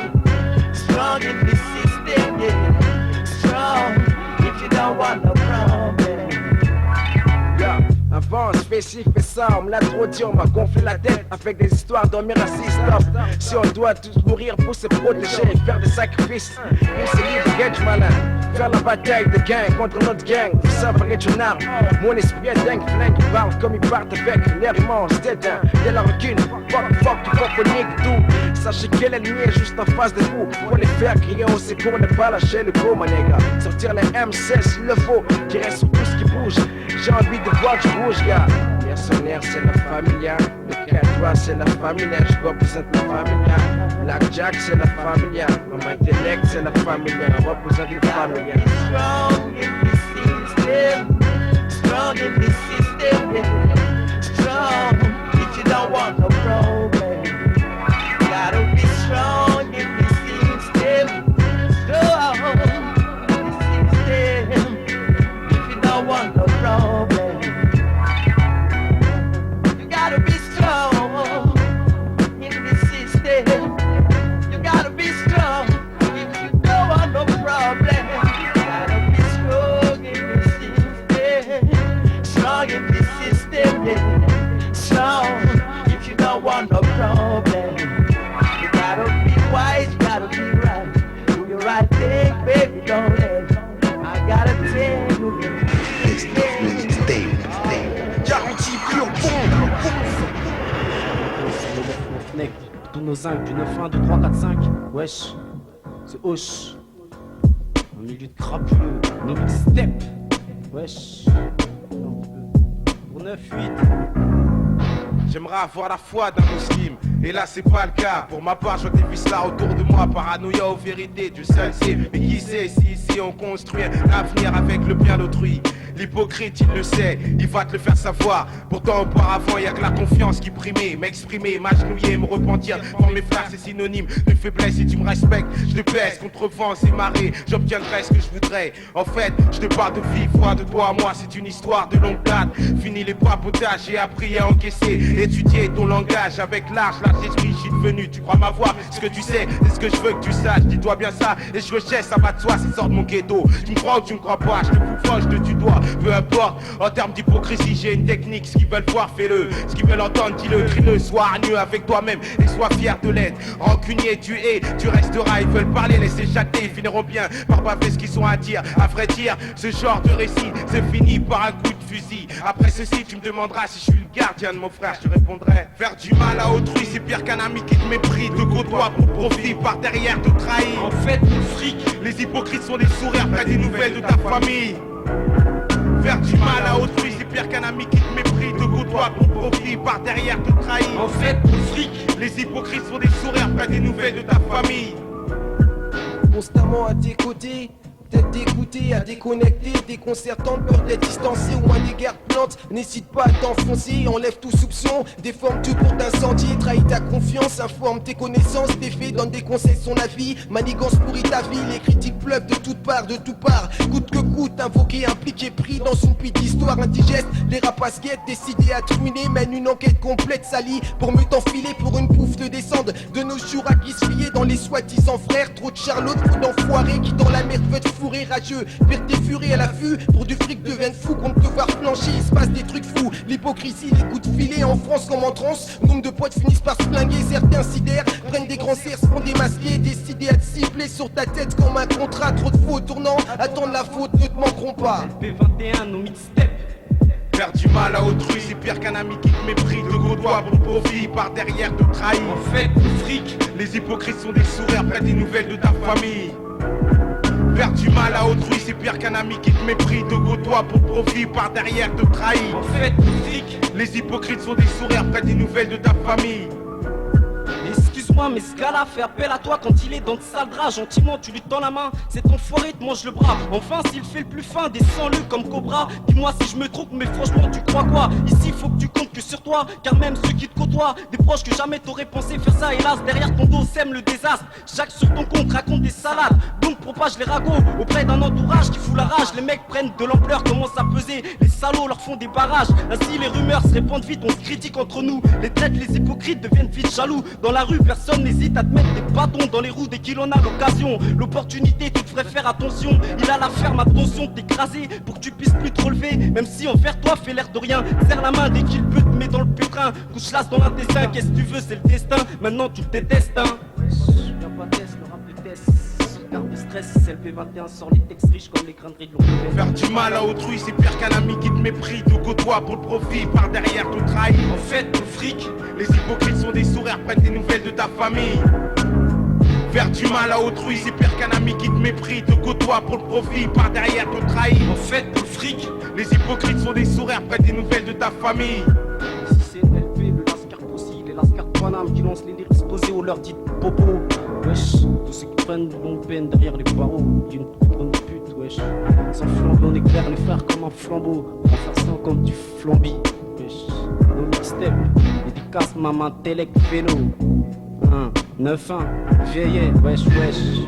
S8: strong in this system, yeah. Strong if you don't want no problem.
S2: Yeah. Avance, fais ci, fais ça, on me l'a trop dit, on m'a gonflé la tête avec des histoires d'hommes racistes. Si on doit tous mourir pour se protéger et faire des sacrifices, on se livre, get du malin. Faire la bataille de gang contre notre gang, ça paraît une arme. Mon esprit est dingue, flingue, il parle comme il parle avec l'air immense, dédain, dès la recul. Fuck, tu comprends tout. Sachez que l'ennemi est juste en face de vous. Pour les faire crier au secours, ne pas lâcher le go, mon nègre. Sortir les M16, il le faut, qui reste sur tout ce qui bouge. J'ai envie de voir du rouge, gars. Mercenaire, c'est la familia. Le Catois, c'est la familia. Je représente la familia. Blackjack, c'est la familia. Maman Intellect, c'est la familia. Je représente la familia.
S8: Strong in this system, strong in this system, yeah. Strong if you don't want no problem. You gotta be strong in this system, strong in this system, if you don't want no problem. You gotta be strong in this system. You gotta be strong if you don't want no problem.
S7: yeah. So, if you don't want no problem, you gotta be wise, you gotta be right. Do the right thing, baby, don't let go. I gotta tell you,
S1: This mixtape.
S8: Garantie pure
S2: Mec, tous nos zincs, du 9-1, 2, 3, 4, 5. Wesh, c'est hoche. Au milieu de crapuleux, nos mixtapes. Wesh. Pour 9-8.
S6: J'aimerais avoir la foi d'un musulman, et là c'est pas le cas. Pour ma part, je vois des vices là autour de moi, paranoïa aux vérités, Dieu seul sait. Mais qui sait si ici on construit l'avenir avec le bien d'autrui. L'hypocrite il le sait, il va te le faire savoir. Pourtant auparavant y'a que la confiance qui primait. M'exprimer, m'agenouiller, me repentir. Pour mes frères c'est synonyme de faiblesse. Si tu me respectes, je te baisse contre vents et marées. J'obtiendrai ce que je voudrais. En fait, je te parle de vive voix, de toi à moi. C'est une histoire de longue date. Fini les papotages, j'ai appris à encaisser. Étudier ton langage avec l'âge. Là j'esprit, je suis devenu, tu crois m'avoir. Ce que tu sais, c'est ce que je veux que tu saches. Dis-toi bien ça et je rejette, ça va de soi. C'est sort de mon ghetto. Tu me crois ou tu me crois pas? Je te fous je te tutoie. Peu importe, en termes d'hypocrisie, j'ai une technique. Ce qu'ils veulent voir, fais-le. Ce qu'ils veulent entendre, dis-le, crie-le. Sois hargneux avec toi-même et sois fier de l'être. Rancunier, tu es, tu resteras. Ils veulent parler, laisser chatter. Ils finiront bien par baver ce qu'ils ont à dire. À vrai dire, ce genre de récit, c'est fini par un coup de fusil. Après ceci, tu me demanderas si je suis le gardien de mon frère. Je te répondrai. Faire du mal à autrui, c'est pire qu'un ami qui te méprise. Te côtoie pour profit, par derrière te trahir.
S8: En fait, le fric.
S6: Les hypocrites sont des sourires près des nouvelles de ta famille. Faire du mal à autrui, c'est pire qu'un ami qui te méprise, te côtoie pour profit, par derrière te trahir.
S8: En fait, le fric.
S6: Les hypocrites sont des sourires près des nouvelles de ta famille.
S9: Constamment à tes côtés, tête d'écouter, à déconnecter, déconcertante, peur d'être distancé ou un égard plante. N'hésite pas à t'enfoncer, enlève tout soupçon, déforme tout pour t'incendier, trahis ta confiance, informe tes connaissances, tes faits, donne des conseils, son avis, manigance pourrit ta vie, les critiques pleuvent de toutes parts, coûte que coûte, invoqué, impliqué, pris dans son puits d'histoire indigeste, les rapaces guettent, décidés à te ruiner, mènent une enquête complète, salie, pour mieux t'enfiler pour une bouffe de descendre, de nos jours à qui se fier dans les soi-disant frères, trop de charlotte, trop d'enfoirés qui dans la merde veulent te fourrer rageux, faire tes furies à l'affût, pour du fric deviennent fous, qu'on te voir flancher, il se passe des trucs fous, l'hypocrisie, les coups de filet en France comme en transe, nombre de potes finissent par se flinguer, certains sidèrent, prennent des grands cerfs, se font démasquer, décidés à te cibler sur ta tête comme un contrat, trop de faux tournants, attendre la faute, ne te manqueront pas.
S2: P21, nos mixtapes.
S6: Faire du mal à autrui, c'est pire qu'un ami qui te méprise, te côtoie pour profit, par derrière te trahir.
S8: En fait, le fric.
S6: Les hypocrites sont des sourires près des nouvelles de ta famille. Faire du mal à autrui, c'est pire qu'un ami qui te méprise, te côtoie pour profit, par derrière te trahir.
S8: En fait, le fric.
S6: Les hypocrites sont des sourires près des nouvelles de ta famille.
S2: Excuse-moi, mais ce gars-là fait appel à toi quand il est dans de sales draps. Gentiment, tu lui tends la main, cet enfoiré te mange le bras. Enfin, s'il fait le plus fin, descends-le comme Cobra. Dis-moi si je me trompe, mais franchement, tu crois quoi? Ici, faut que tu comptes que sur toi, car même ceux qui te côtoient, des proches que jamais t'aurais pensé faire ça, hélas, derrière ton dos sème le désastre. Chaque sur ton compte raconte des salades, donc propage les ragots auprès d'un entourage qui fout la rage. Les mecs prennent de l'ampleur, commencent à peser, les salauds leur font des barrages. Ainsi, les rumeurs se répandent vite, on se critique entre nous. Les traites, les hypocrites deviennent vite jaloux. Dans la rue, personne n'hésite à te mettre des bâtons dans les roues dès qu'il en a l'occasion. L'opportunité, tu devrais faire attention. Il a la ferme attention de t'écraser pour que tu puisses plus te relever. Même si envers toi fait l'air de rien, serre la main dès qu'il peut te mettre dans le pétrin. Couche l'as dans l'intestin, qu'est-ce que tu veux, c'est le destin. Maintenant tu le détestes, hein. Y'a pas de test, le rap de test. Garde de stress, c'est le P21, sort les textes riches comme les crâneries de l'oncle.
S6: Faire du mal à autrui, c'est pire qu'un ami qui te méprise, te côtoie pour le profit, par derrière te trahir.
S8: En fait, le fric.
S6: Les hypocrites sont des sourires près des nouvelles de ta famille. Faire du mal à autrui, c'est pire qu'un ami qui te méprise, te côtoie pour le profit, par derrière te trahir.
S8: En fait, le fric.
S6: Les hypocrites sont des sourires près des nouvelles de ta famille.
S2: Ici c'est LP, le Lascar Possi, les Lascar Paname qui lancent les lyrics posés au leur dit popo. Wesh, tous ceux qui prennent de longue peine derrière les barreaux d'une bonne pute, wesh. Sans flambeau, on éclaire les frères comme un flambeau, en façon comme du flambi. Wesh, nos mixtapes, dédicace maman Telek Vélo. 9-1, vieillet, wesh, wesh.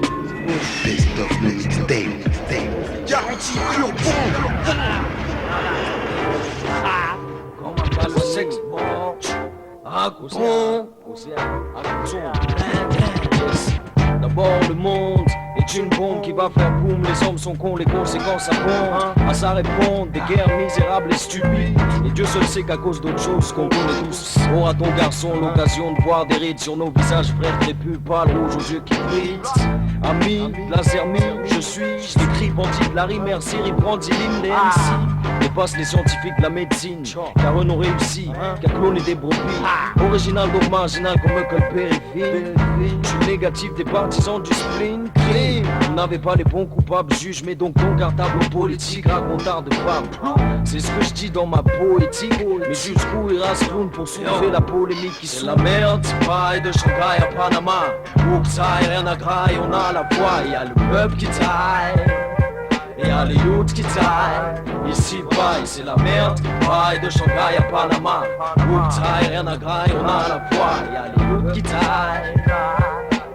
S1: Best of mixtape.
S8: Garantie pure
S7: Comment le sexe bon, racontons. D'abord le monde et
S10: C'est une bombe qui va faire boum. Les hommes sont cons, les conséquences abondent. À ça répondre, des guerres misérables et stupides. Et Dieu seul sait qu'à cause d'autres choses qu'on connaît tous. Aura ton garçon l'occasion de voir des rides sur nos visages, frères crépus, pâles, rouges aux yeux qui brillent. Ami, laser mine, je décris bandit de la rime, merci, rebrandit l'hymne, les MC dépasse les scientifiques de la médecine, car eux n'ont réussi qu'à cloner des brebis. Original donc marginal comme Michael Perry. Je suis négatif des partisans du spleen. Vous n'avez pas les bons coupables, juge, mais donc ton cartable aux politiques, racontard de pape. C'est ce que je dis dans ma poétique, mais jusqu'où ira ce clown pour soulever la polémique qui c'est la merde, c'est pareil de Shanghai à Panama. Où que ça aille, rien à graille, on a la voix, y'a le peuple qui taille. Et y'a les youths qui taillent. Ici pareil, c'est la merde. Pareil de Shanghai à Panama. Où que taille, rien à graille, on a la voix. Y'a les youths qui taillent.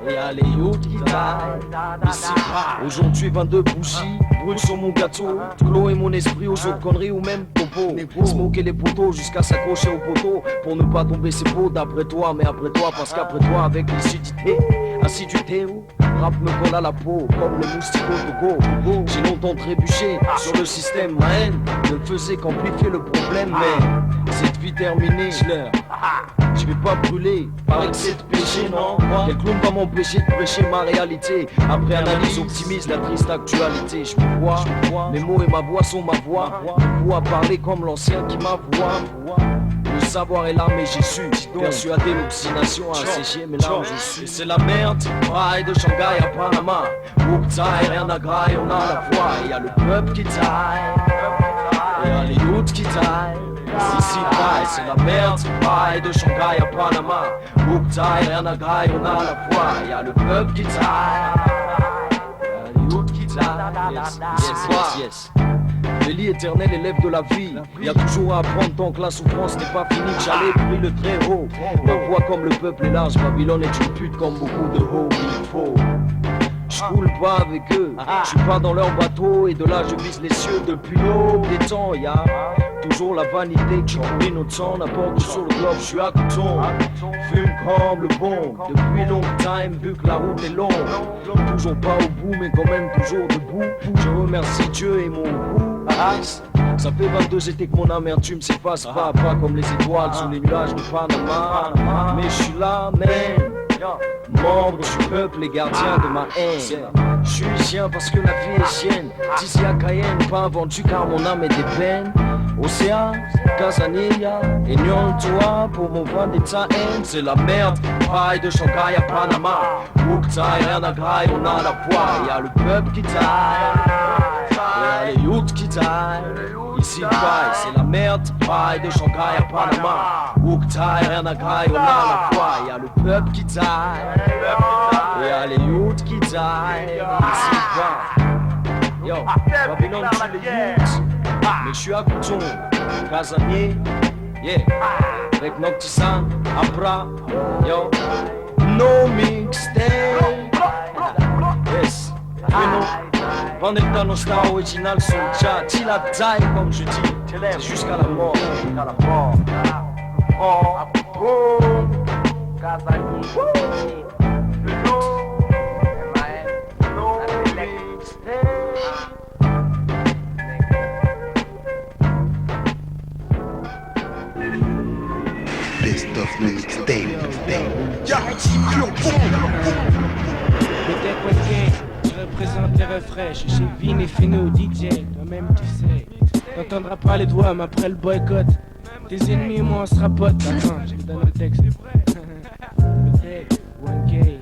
S10: Et y'a les youths qui taillent. Ici pareil. Aujourd'hui 22 bougies brûlent sur mon gâteau. Clos et mon esprit aux autres conneries ou même topo. Smoker les poteaux jusqu'à s'accrocher au poteau. Pour ne pas tomber c'est beau d'après toi. Mais après toi, parce qu'après toi avec lucidité, assiduité ou rap me colle à la peau, comme le moustique au Togo. J'ai longtemps trébuché sur le système, ma haine ne faisait qu'amplifier le problème. Mais cette vie terminée, je vais pas brûler par excès de péché, non. Quel clown va m'empêcher de prêcher ma réalité. Après analyse, optimise la triste actualité. Je me vois, mes mots et ma voix sont ma voix. Je vois parler comme l'ancien qui m'avoue. Le savoir est là mais j'ai su, persuadé l'obstination a séché mais là où je suis. C'est la merde, pareil de Shanghai à Panama. Où que taille, rien à graille, on a la voix. Et y'a le peuple qui taille, et y'a les youths qui taillent. Ici pareil, c'est la merde, pareil de Shanghai à Panama. Où que taille, rien à graille, on a la voix. Et y'a le peuple qui taille, et y'a les youths qui taillent. Yes. L'élie éternel élève de la vie. Y a toujours à apprendre tant que la souffrance n'est pas finie. Que j'allais briller le très haut. On voit comme le peuple est large. Babylone est une pute comme beaucoup de hauts. Il faut. J'coule pas avec eux. J'suis pas dans leur bateau. Et de là je vise les cieux depuis l'aube des temps. Y'a toujours la vanité qui pourrit notre sang. N'importe où sur le globe, j'suis à couton. Fume comme le bon. Depuis long time, vu que la route est longue. Toujours pas au bout, mais quand même toujours debout. Je remercie Dieu et mon goût. Ça fait 22 étés que mon amertume s'efface pas comme les étoiles sous les nuages de Panama. Mais je suis là, man. Membre du peuple et gardien de ma haine. Je suis chien parce que la vie est chienne. D'ici à Cayenne, pas vendu car mon âme est des peines. Océan, Casanilla, et toi pour mon vent de ta haine. C'est la merde, pareil de Shanghai à Panama. Où que taille, rien à graille, on a la voix. Y'a le peuple qui taille, y'a les youths qui taillent. Ici pareil, c'est la merde, pareil de Shanghai à Panama. Où que taille, rien à graille, on a la voix. Y'a le peuple qui taille, y'a les youths qui taillent. Ici pareil. Yo, Babylone tue les youths. Mais je suis à Couton, Casanier, yeah. Avec Noctisan, Abra, yo. No mixtape. Yes, Vendetta nostra original son chat. Till I die comme je dis, c'est jusqu'à la mort. Casanier.
S1: Best of mixtape.
S11: Je représente les refrains chez Vin et Fino, DJ, toi-même tu sais. T'entendras pas les doigts, mais après le boycott, tes ennemis et moi on sera potes. Attends, je vous donne le texte. 1K.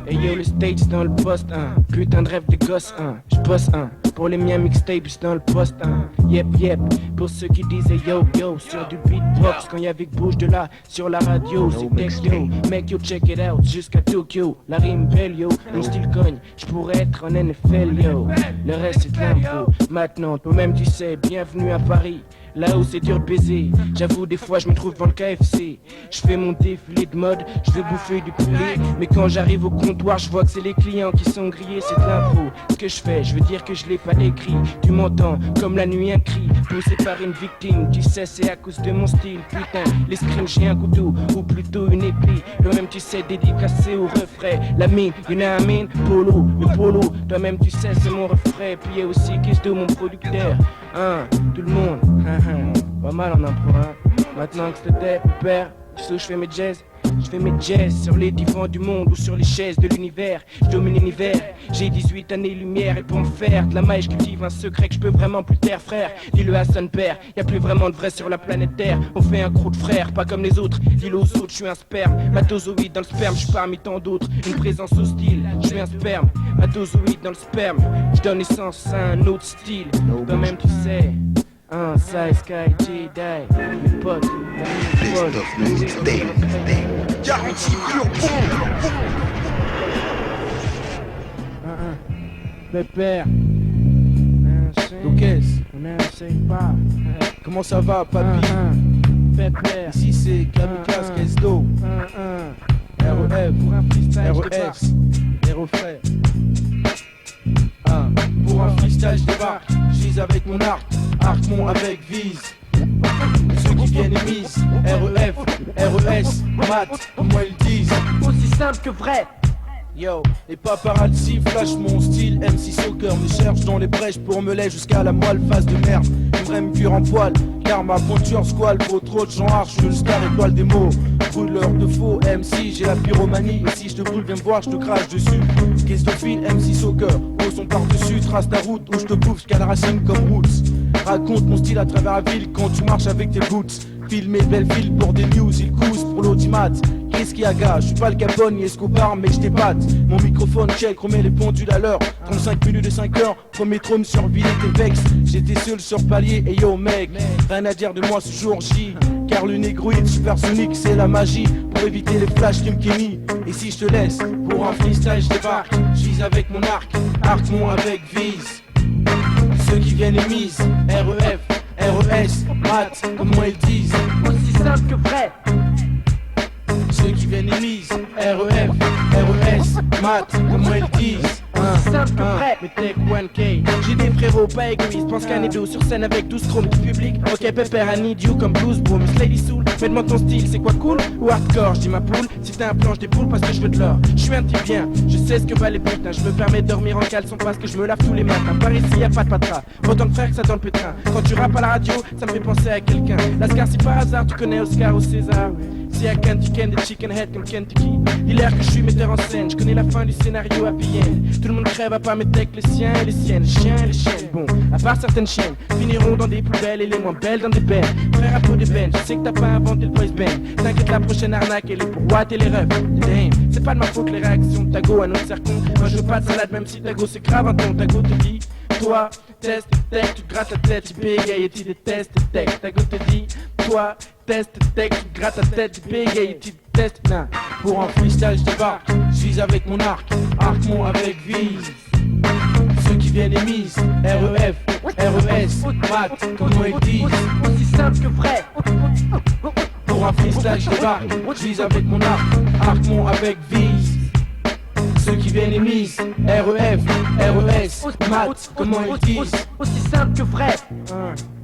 S11: Et yo le stage dans le poste 1. Putain de rêve de gosse 1. J'bosse 1. Pour les miens mixtapes dans le poste 1. Yep. Pour ceux qui disaient yo sur du beatbox quand y'avait que bouge de là sur la radio. C'est texte yo. Mec yo check it out jusqu'à Tokyo. La rime belle yo. Mon style cogne. J'pourrais être en NFL yo. Le reste c'est de l'info. Maintenant toi-même tu sais. Bienvenue à Paris. Là où c'est dur de baiser, j'avoue des fois je me trouve dans le KFC. Je fais mon défilé de mode, je veux bouffer du poulet. Mais quand j'arrive au comptoir, je vois que c'est les clients qui sont grillés, c'est de l'info. Ce que je fais, je veux dire que je l'ai pas pas écrit. Tu m'entends comme la nuit un cri poussé par une victime. Tu sais c'est à cause de mon style. Putain, l'escrime j'ai un couteau ou plutôt une épée. Toi-même tu sais dédicacé au refrain. La mine, you know what I mean? Polo, le polo. Toi-même tu sais c'est mon refrain. Puis y'a aussi Kisto mon producteur. Hein, tout le monde. Pas mal en impro, hein. Maintenant que c'était père, tu sais où je fais mes jazz. Je fais mes jazz sur les divans du monde ou sur les chaises de l'univers. Je domine l'univers, j'ai 18 années-lumière. Et pour me faire de la maille, je cultive un secret que je peux vraiment plus taire, frère. Dis-le à son père, y'a plus vraiment de vrai sur la planète Terre. On fait un crew de frères, pas comme les autres. Dis-le aux autres, je suis un sperme. Matozoïde dans le sperme, je suis parmi tant d'autres. Une présence hostile, je suis un sperme. Matozoïde dans le sperme, je donne naissance à un autre style. Toi-même tu sais. Size Sky J-Die, mes potes, mes potes.
S1: Best of the mixtape.
S9: Garantie pure
S11: Pépère.
S9: Donc qu'est-ce?
S11: On ne sait pas.
S9: Comment ça va, papy?
S11: Pépère.
S9: Ici c'est Kamikaze Kesdo. REF,
S11: Pour un freestyle,
S9: RES, les refrains. Pour un freestyle, je débarque. Je vise avec mon arc, arc-mon avec vise. Ceux qui viennent émises, REF, RES, mat, comme moi ils disent.
S7: Aussi simple que vrai.
S9: Yo, les paparazzi flash mon style, MC Soccer me cherche dans les brèches pour me lait jusqu'à la moelle face de merde. J'aimerais me cuire en poil, car ma pointure squale vaut trop de gens arches, je le star étoile des mots. Brûleur de faux MC, j'ai la pyromanie, et si je te brûle viens me voir, je te crache dessus. Qu'est-ce que file MC Soccer, pose son par-dessus, trace ta route où je te bouffe jusqu'à la racine comme Roots. Raconte mon style à travers la ville quand tu marches avec tes boots. Filme mes belles villes pour des news, ils coussent pour l'audimat. Qu'est-ce qui agace? Je suis pas le Capone ni Escobar, mais je t'épate. Mon microphone check, remets les pendules à l'heure. 35 minutes et 5 heures, premier trône sur ville t'es vex. J'étais seul sur palier, et yo mec, rien à dire de moi ce jour J. Car le négroïde supersonique, c'est la magie. Pour éviter les flashs Kim Kenny. Et si je te laisse, pour un freestyle je débarque. Je vise avec mon arc-mon avec vise. Ceux qui viennent émises, REF, RES, mat, comme moi ils disent.
S7: Aussi simple que vrai.
S9: Ceux qui viennent émises, REF, RES, mat, comme moi ils disent.
S7: Simple que vrai.
S11: Mais Tech 1K, j'ai des frérots pas égoïstes. Pense qu'un dos sur scène avec 12 chromes du public. Ok, pépère, I need you comme blues, boom. Lady Soul, fais-moi ton style, c'est quoi cool ou hardcore? J'dis ma poule, si t'as un plan, j'dépoule parce que je veux de l'or. J'suis un type bien, je sais ce que valent les putains. Je me permets de dormir en caleçon parce que je me lave tous les matins. Par ici y'a pas de patra, autant de frères que ça dans le pétrin. Quand tu rappes à la radio, ça me fait penser à quelqu'un. Lascar, si par hasard tu connais Oscar ou César. Si à Kentucky, des chicken head comme Kentucky. Dis-leur que je suis metteur en scène, je connais la fin du scénario happy end. Tout le monde crève à part mes techs, les siens et les siennes, les chiens et les chiennes. Bon, à part certaines chiennes, finiront dans des poubelles et les moins belles dans des bennes. Frère à peau de bench, je sais que t'as pas inventé le boys band. T'inquiète, la prochaine arnaque, elle est pour Watt et les refs. Damn, c'est pas de ma faute les réactions de Tago à notre cercle. Moi je veux pas de salade, même si Tago c'est grave un ton. Tago te dit, toi, teste, tech, tu te grattes la tête, tu bégaye et tu détestes, tech. Tago te dit, toi, teste, tech, tu te grattes la tête, tu bégaye et tu détestes, nah.
S9: Pour un freestyle je débarque, je vise avec mon arc-mon avec vise. Ceux qui viennent émises, REF, RES, mat, comme moi ils disent.
S7: Aussi simple que vrai.
S9: Pour un freestyle je débarque, je vise avec mon arc-mon avec vise. Ceux qui viennent émises, REF, RES, mat, comme moi ils disent.
S7: Aussi simple que vrai.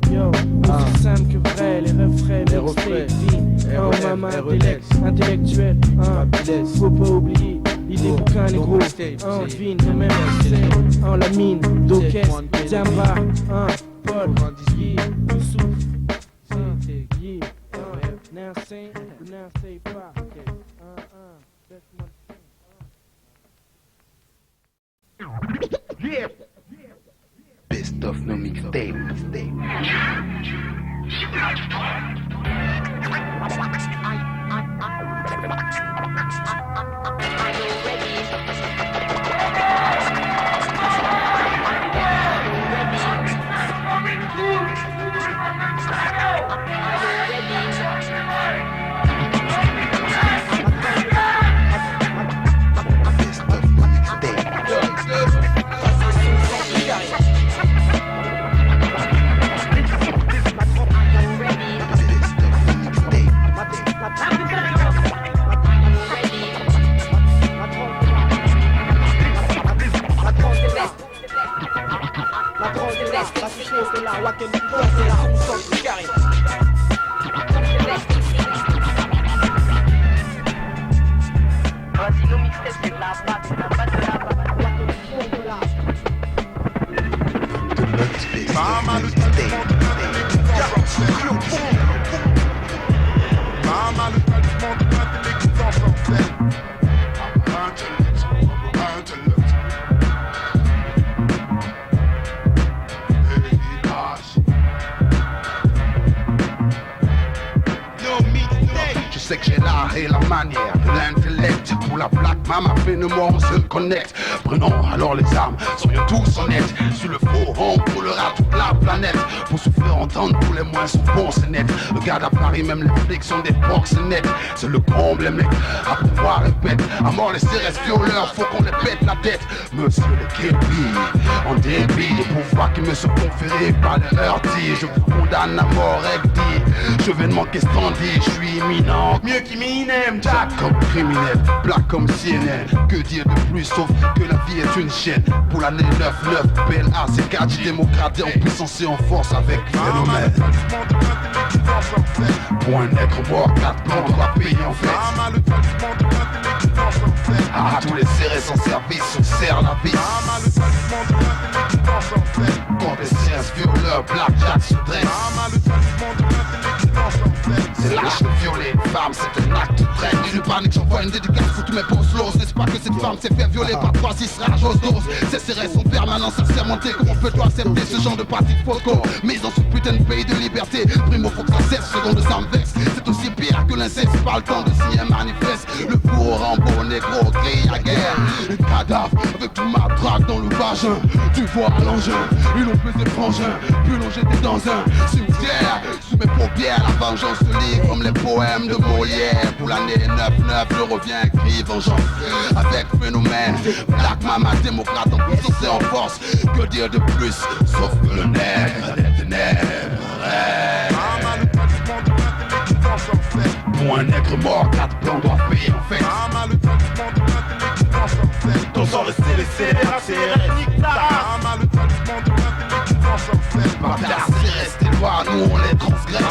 S11: Yo, aussi simple que vrai, les refrains, les refrains, oh maman, intellectuel, faut pas oublier, l'idée bouquin est gros, vine, même c'est, la mine, Dokes, Djamba, Paul, Youssouf, Nancy, pas,
S1: Best of no mixtape. sais que j'ai l'art et la manière, l'intellect. Pour la black mama, peine-moi, on se connecte. Prenons alors les armes, soyons tous honnêtes. Sur le faux, on brûlera toute la planète. Pour souffler, entendre, tous les moyens sont bons, c'est net. Regarde à Paris, même les flics sont des porcs, c'est net. C'est le comble, les mecs, à pouvoir répète. À mort les CRS violeurs, faut qu'on les pète la tête. Monsieur le Képi, en débit des pouvoirs qui me sont conférés par le heurti. Je vous condamne à mort, dit. Je viens de manquer standy, je suis imminent. Mieux qu'Eminem, Jack comme criminel, black comme CNN. Que dire de plus sauf que la vie est une chaîne. Pour l'année 9-9, PLA, c'est 4 démocrate en puissance et en force avec phénomène. Pour un être mort, 4 plans doit payer en fait. Ah, tous les serrés sans service, on serre la vis. Quand les CS violeurs, blackjack se dressent. C'est lâche de violer une femme, c'est un acte de traite. Dis-lui panique, j'envoie une dédicace pour tous mes post-loss. N'est-ce pas que cette femme s'est fait violer par 3-6 rages aux doses. Ces CRS en permanence assermentés. Comment peut-on accepter ce genre de pratique fausse-corps? Mais dans ce putain de pays de liberté, primo faut que ça cesse, seconde ça me vexe. C'est aussi pire que l'inceste, pas le temps de s'y manifeste. Le four en beau négro, crie à guerre. Le cadavre avec tout ma drague dans le vagin. Tu vois l'engin, ils l'ont fait des frangins. Puis l'on jeté dans un cimetière. Sous mes paupières, la vengeance se lit comme les poèmes de Molière. Pour l'année 9-9, je reviens, crie vengeance avec phénomène. Black mama, démocrate en puissance et en force. Que dire de plus, sauf que le nègre des ténèbres rêve. Pour un nègre mort, 4 plans doivent payer en fait. Ton sang resté laissé, accéléré, nique ta race. Bâtard, c'est resté loin, nous on les transgresse.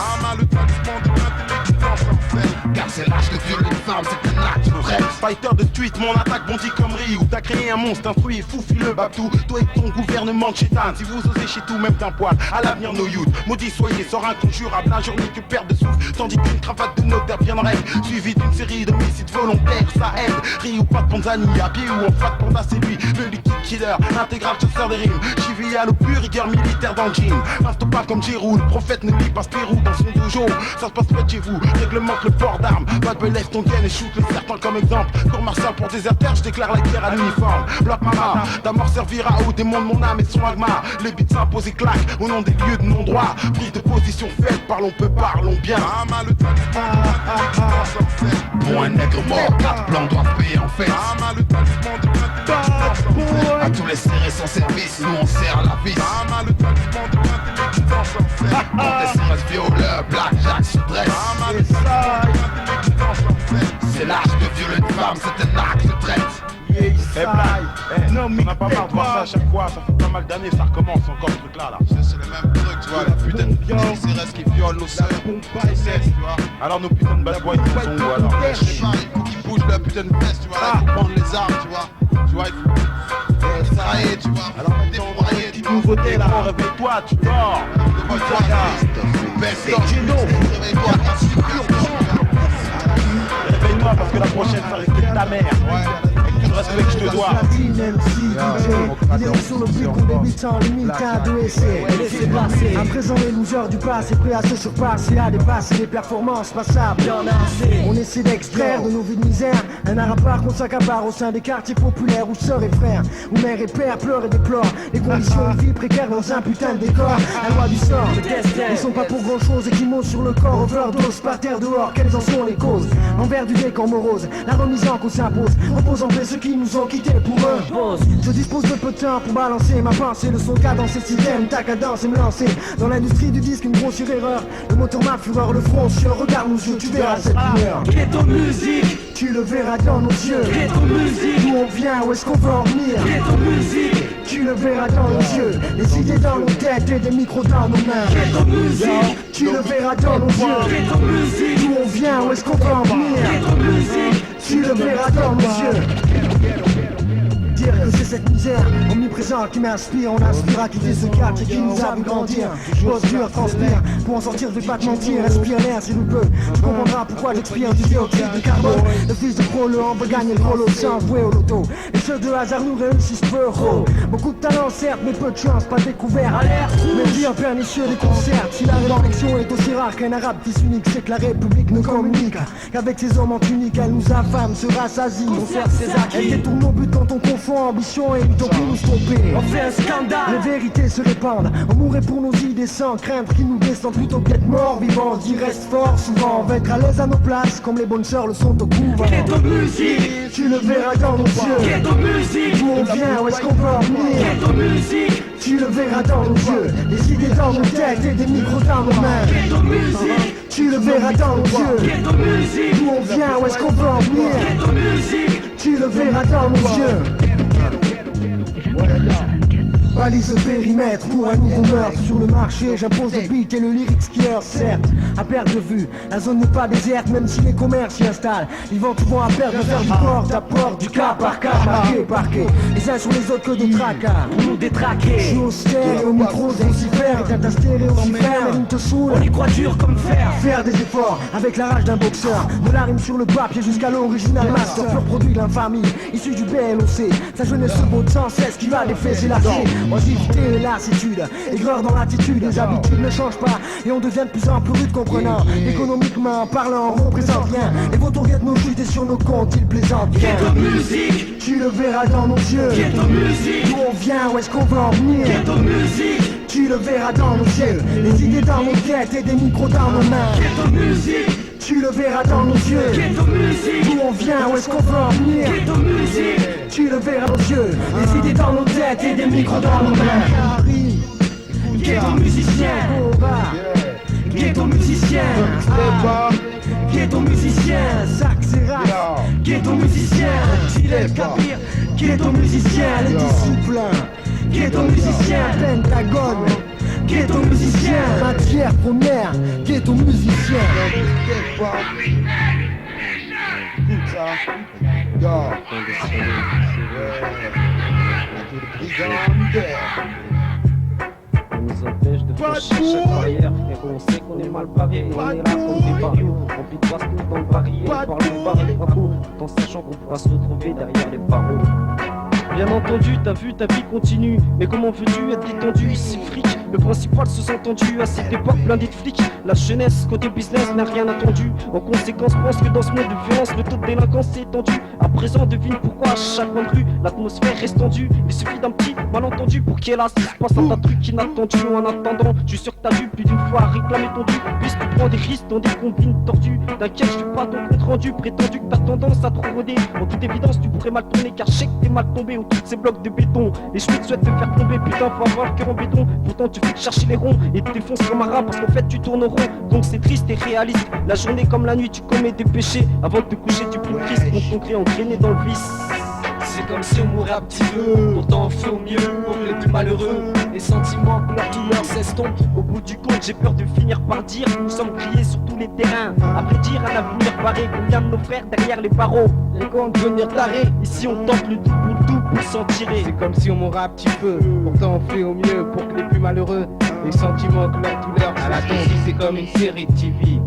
S1: Car c'est l'âge de violer une femme, c'est un acte de rêve.
S12: Fighter de tweet, mon attaque bondit comme Ryu. T'as créé un monstre, un fruit, fou, le babtou. Toi et ton gouvernement de chétan, si vous osez chez tout, même d'un poil. À l'avenir, nos youths, maudits soyez, sort inconjurable. La journée tu perds de souffle, tandis qu'une cravate de notaire bien en règle. Suivi d'une série d'homicides volontaires, ça aide. Rio pas de Panzani, à pied ou en fat panda, c'est lui. Le liquide killer, intégral chasseur des rimes. Chivial au pur rigueur militaire dans le jean. Instoppable comme Giroud, le prophète ne lit pas Spirou dans son dojo. Ça se passe près de chez vous, réglemente le port d'armes. Bad boy lève ton gain et shoot les certains comme exemple. Cours martial pour déserteur, je déclare la guerre à l'uniforme. Bloc mama, ta mort servira au démon de mon âme et son magma. Les beats s'imposent et claquent au nom des lieux de non-droit. Prise de position faite, parlons peu, parlons bien.
S1: Pour un nègre mort, 4 plans doivent payer en fait. À tous les serrés sans service, nous on serre la vis. Quand les CRS violeurs, blackjack se dresse. C'est l'âge de violer une femme, c'est un acte de traite.
S12: On n'a pas marre de voir ça à chaque fois, ça fait pas mal d'années, ça recommence encore ce truc là.
S13: C'est le même truc, tu vois, la putain de CRS qui violent nos sœurs, tu vois.
S12: Alors nos putains de bad boys ils sont où alors?
S13: Je sais pas, il faut qu'ils bougent la putain de veste, tu vois, là, il faut prendre les armes, tu vois. Tu vois, il faut débrailler, tu vois. Alors débrailler, tu vois.
S12: Nouveauté là, réveille-toi, tu dors. Réveille-toi parce que la prochaine ça risque d'être ta mère. Tout le respect que je te dois.
S14: Il est sur le but qu'on débute sans limite à adresser. À présent les losers du passé prêts à se surpasser, à dépasser les performances passables. On essaie d'extraire de nos vies de misère un art à part qu'on s'accapare au sein des quartiers populaires où sœurs et frères, où mère et père pleurent et déplorent les conditions de vie précaires dans un putain de décor. La loi du sort, ils sont pas pour grand chose et qui montent sur le corps, overdose par terre dehors. Quelles en sont les causes? L'envers du décor morose, la remise en cause s'impose. Repose en paix ceux qui nous ont quittés pour eux. Je dispose de peu de temps pour balancer ma pensée. Le son cadence et système, ta cadence et me lancer dans l'industrie du disque, une grosse erreur. Le moteur ma fureur, le front sur, regarde nos yeux, tu verras cette lumière. Ghetto musique, tu le verras dans nos yeux. Ghetto musique, d'où on vient, où est-ce qu'on va en venir? Ghetto musique, tu le verras dans nos yeux. Les idées dans nos têtes et des micros dans nos mains. Ghetto musique, tu le verras dans nos yeux. Ghetto musique, d'où on vient, où est-ce qu'on va en venir? Ghetto musique, tu le verras dans nos yeux. dire que c'est cette misère omniprésente qui m'inspire. On aspire à quitter ce quartier qui nous a vu grandir. Je bosse dur, transpire, pour en sortir je vais pas te mentir. Respire l'air si je peux, tu comprendras pourquoi j'expire du dioxyde de carbone. Le fils de prolo, on veut gagner le gros lot sans jouer au loto. Et ceux de hasard nous réussissent peu. Beaucoup de talent certes, mais peu de chance, pas découvert. Mais dire pernicieux des concerts. Si la réflexion est aussi rare qu'un arabe fils unique, c'est que la République ne communique qu'avec ses hommes en tunique. Elle nous affame, se rassasie, on sert ses acquis. Elle détourne nos buts quand on confond ambition et utopie nous tromper. On fait un scandale, les vérités se répandent. On mourrait pour nos idées sans craindre qu'ils nous descendent plutôt que d'être morts vivants. On dit reste fort souvent, on va être à l'aise à nos places comme les bonnes sœurs le sont au couvent. Ghetto musique, tu le verras dans nos yeux. Ghetto musique, où on vient, où est-ce qu'on peut en venir. Ghetto musique, tu le verras dans nos yeux. Les idées dans nos têtes et des micros dans nos mains. Ghetto musique, tu le verras dans nos yeux. Ghetto musique, où on vient, où est-ce qu'on peut en venir. Ghetto musique, tu le verras dans nos yeux. Balise le périmètre pour un nouveau meurtre sur le marché. J'impose le beat et le lyrics qui heurte, certes, à perte de vue. La zone n'est pas déserte, même si les commerces s'y installent. Ils vont souvent à perdre de faire du porte à porte, du cas par cas, marqué par quai. Les uns sur les autres que des tracas, pour nous détraquer. Je suis au stéréo, et au micro, c'est aussi faire. Et t'as stéréo, aussi faire, mais une te saoule. On y croit dur comme fer. Faire des efforts avec la rage d'un boxeur. De la rime sur le papier jusqu'à l'original master. Pur produit l'infamie, issu du BLOC. Sa jeunesse se vaut sans cesse qui va défaisser la vie. Oisiveté et lassitude, aigreur dans l'attitude, les habitudes ne changent pas et on devient de plus en plus rude comprenant. Économiquement parlant, on représente rien. Et vos tourguettes nos chutes et sur nos comptes, ils plaisantent bien. Ghetto musique, tu le verras dans nos yeux. Ghetto musique, où on vient, où est-ce qu'on veut en venir. Ghetto musique, tu le verras dans nos yeux. Les idées dans nos têtes et des micros dans nos mains. Ghetto musique, tu le verras dans nos yeux. Ghetto musique, où on vient, où est-ce qu'on veut en venir. Ghetto musique, tu le verras dans nos yeux. Les idées dans nos têtes et des micros dans nos mains. Ghetto musicien, ghetto musicien, ghetto musicien, Zach Zerak, ghetto musicien, Gilles Kabir, ghetto musicien, les disciples, ghetto musicien, Pentagone, ghetto musicien, matière première, ghetto musicien.
S10: On nous empêche de franchir chaque barrière, frérot, on sait qu'on est mal barré. On est là comme des barrios, remplis de bastos dans le barillet. Par le barré, bravo, tout en sachant qu'on pourra se retrouver derrière les barreaux. Bien entendu, t'as vu, ta vie continue. Mais comment veux-tu être détendu ici, fric? Le principal se sent tendu à cette époque blindée de flics. La jeunesse, côté business, n'a rien attendu. En conséquence, pense que dans ce monde de violence, le taux de délinquance s'est étendu. À présent, devine pourquoi à chaque coin de rue, l'atmosphère reste tendue. Il suffit d'un petit malentendu pour qu'il y ait là, il se passe un tas de trucs inattendus. En attendant, je suis sûr que t'as vu plus d'une fois réclamer ton dû. Puisque tu prends des risques dans des combines tordues. T'inquiète, je suis pas ton compte rendu. Prétendu que t'as tendance à trop rôder. En toute évidence, tu pourrais mal tourner car je sais que t'es mal tombé. Tous ces blocs de béton, les chemins souhaitent te faire tomber. Putain, faut avoir le cœur en béton. Pourtant tu fais que chercher les ronds et tu défonces comme un rat parce qu'en fait tu tournes rond. Donc c'est triste et réaliste. La journée comme la nuit tu commets des péchés. Avant de te coucher tu plus triste. Donc ton clé engrainé dans le vice. C'est comme si on mourait à petit feu. Pourtant on fait au mieux pour les plus malheureux. Les sentiments, leur douleur s'estompent. Au bout du compte j'ai peur de finir par dire que nous sommes grillés sur tous les terrains. À vrai dire un avenir barré. Combien de nos frères derrière les barreaux. Les gants devenir tarés. Ici on tente le tout pour s'en tirer.
S11: C'est comme si on mourait à petit feu. Pourtant on fait au mieux pour que les plus malheureux. Les sentiments que leur douleur à la tombe. C'est comme une série de TV.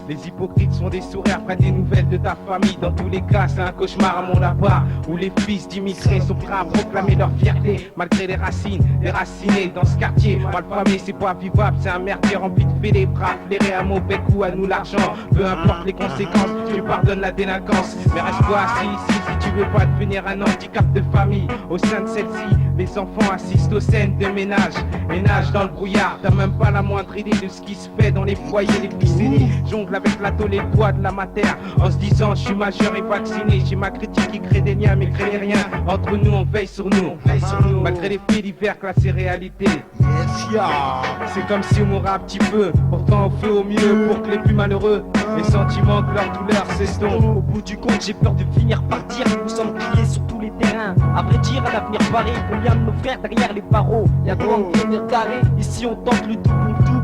S11: Les hypocrites sont des sourires, prennent des nouvelles de ta famille. Dans tous les cas, c'est un cauchemar à mon appart où les fils d'immigrés sont prêts à proclamer leur fierté. Malgré les racines, déracinés dans ce quartier. Malfamé, c'est pas vivable, c'est un merdier rempli de faits, les bras flairés, un mauvais coup, à nous l'argent. Peu importe les conséquences, tu pardonnes la délinquance. Mais reste-toi assis ici si tu veux pas devenir un handicap de famille. Au sein de celle-ci, les enfants assistent aux scènes de ménage et nagent dans le brouillard. T'as même pas la moindre idée de ce qui se fait dans les foyers, les fils aînés jonglent avec la tôle et le poids de la matière. En se disant je suis majeur et vacciné. J'ai ma critique qui crée des liens mais crée rien. Entre nous on veille sur nous, malgré les faits divers classés réalité. C'est comme si on mourait un petit peu. Pourtant on fait au mieux pour que les plus malheureux, les sentiments de leur douleur s'estompent.
S10: Au bout du compte j'ai peur de finir par dire que nous sommes criés sur tous les terrains. À vrai dire un avenir barré. Combien de nos frères derrière les barreaux. Y'a quoi en devenir taré. Ici on tente le tout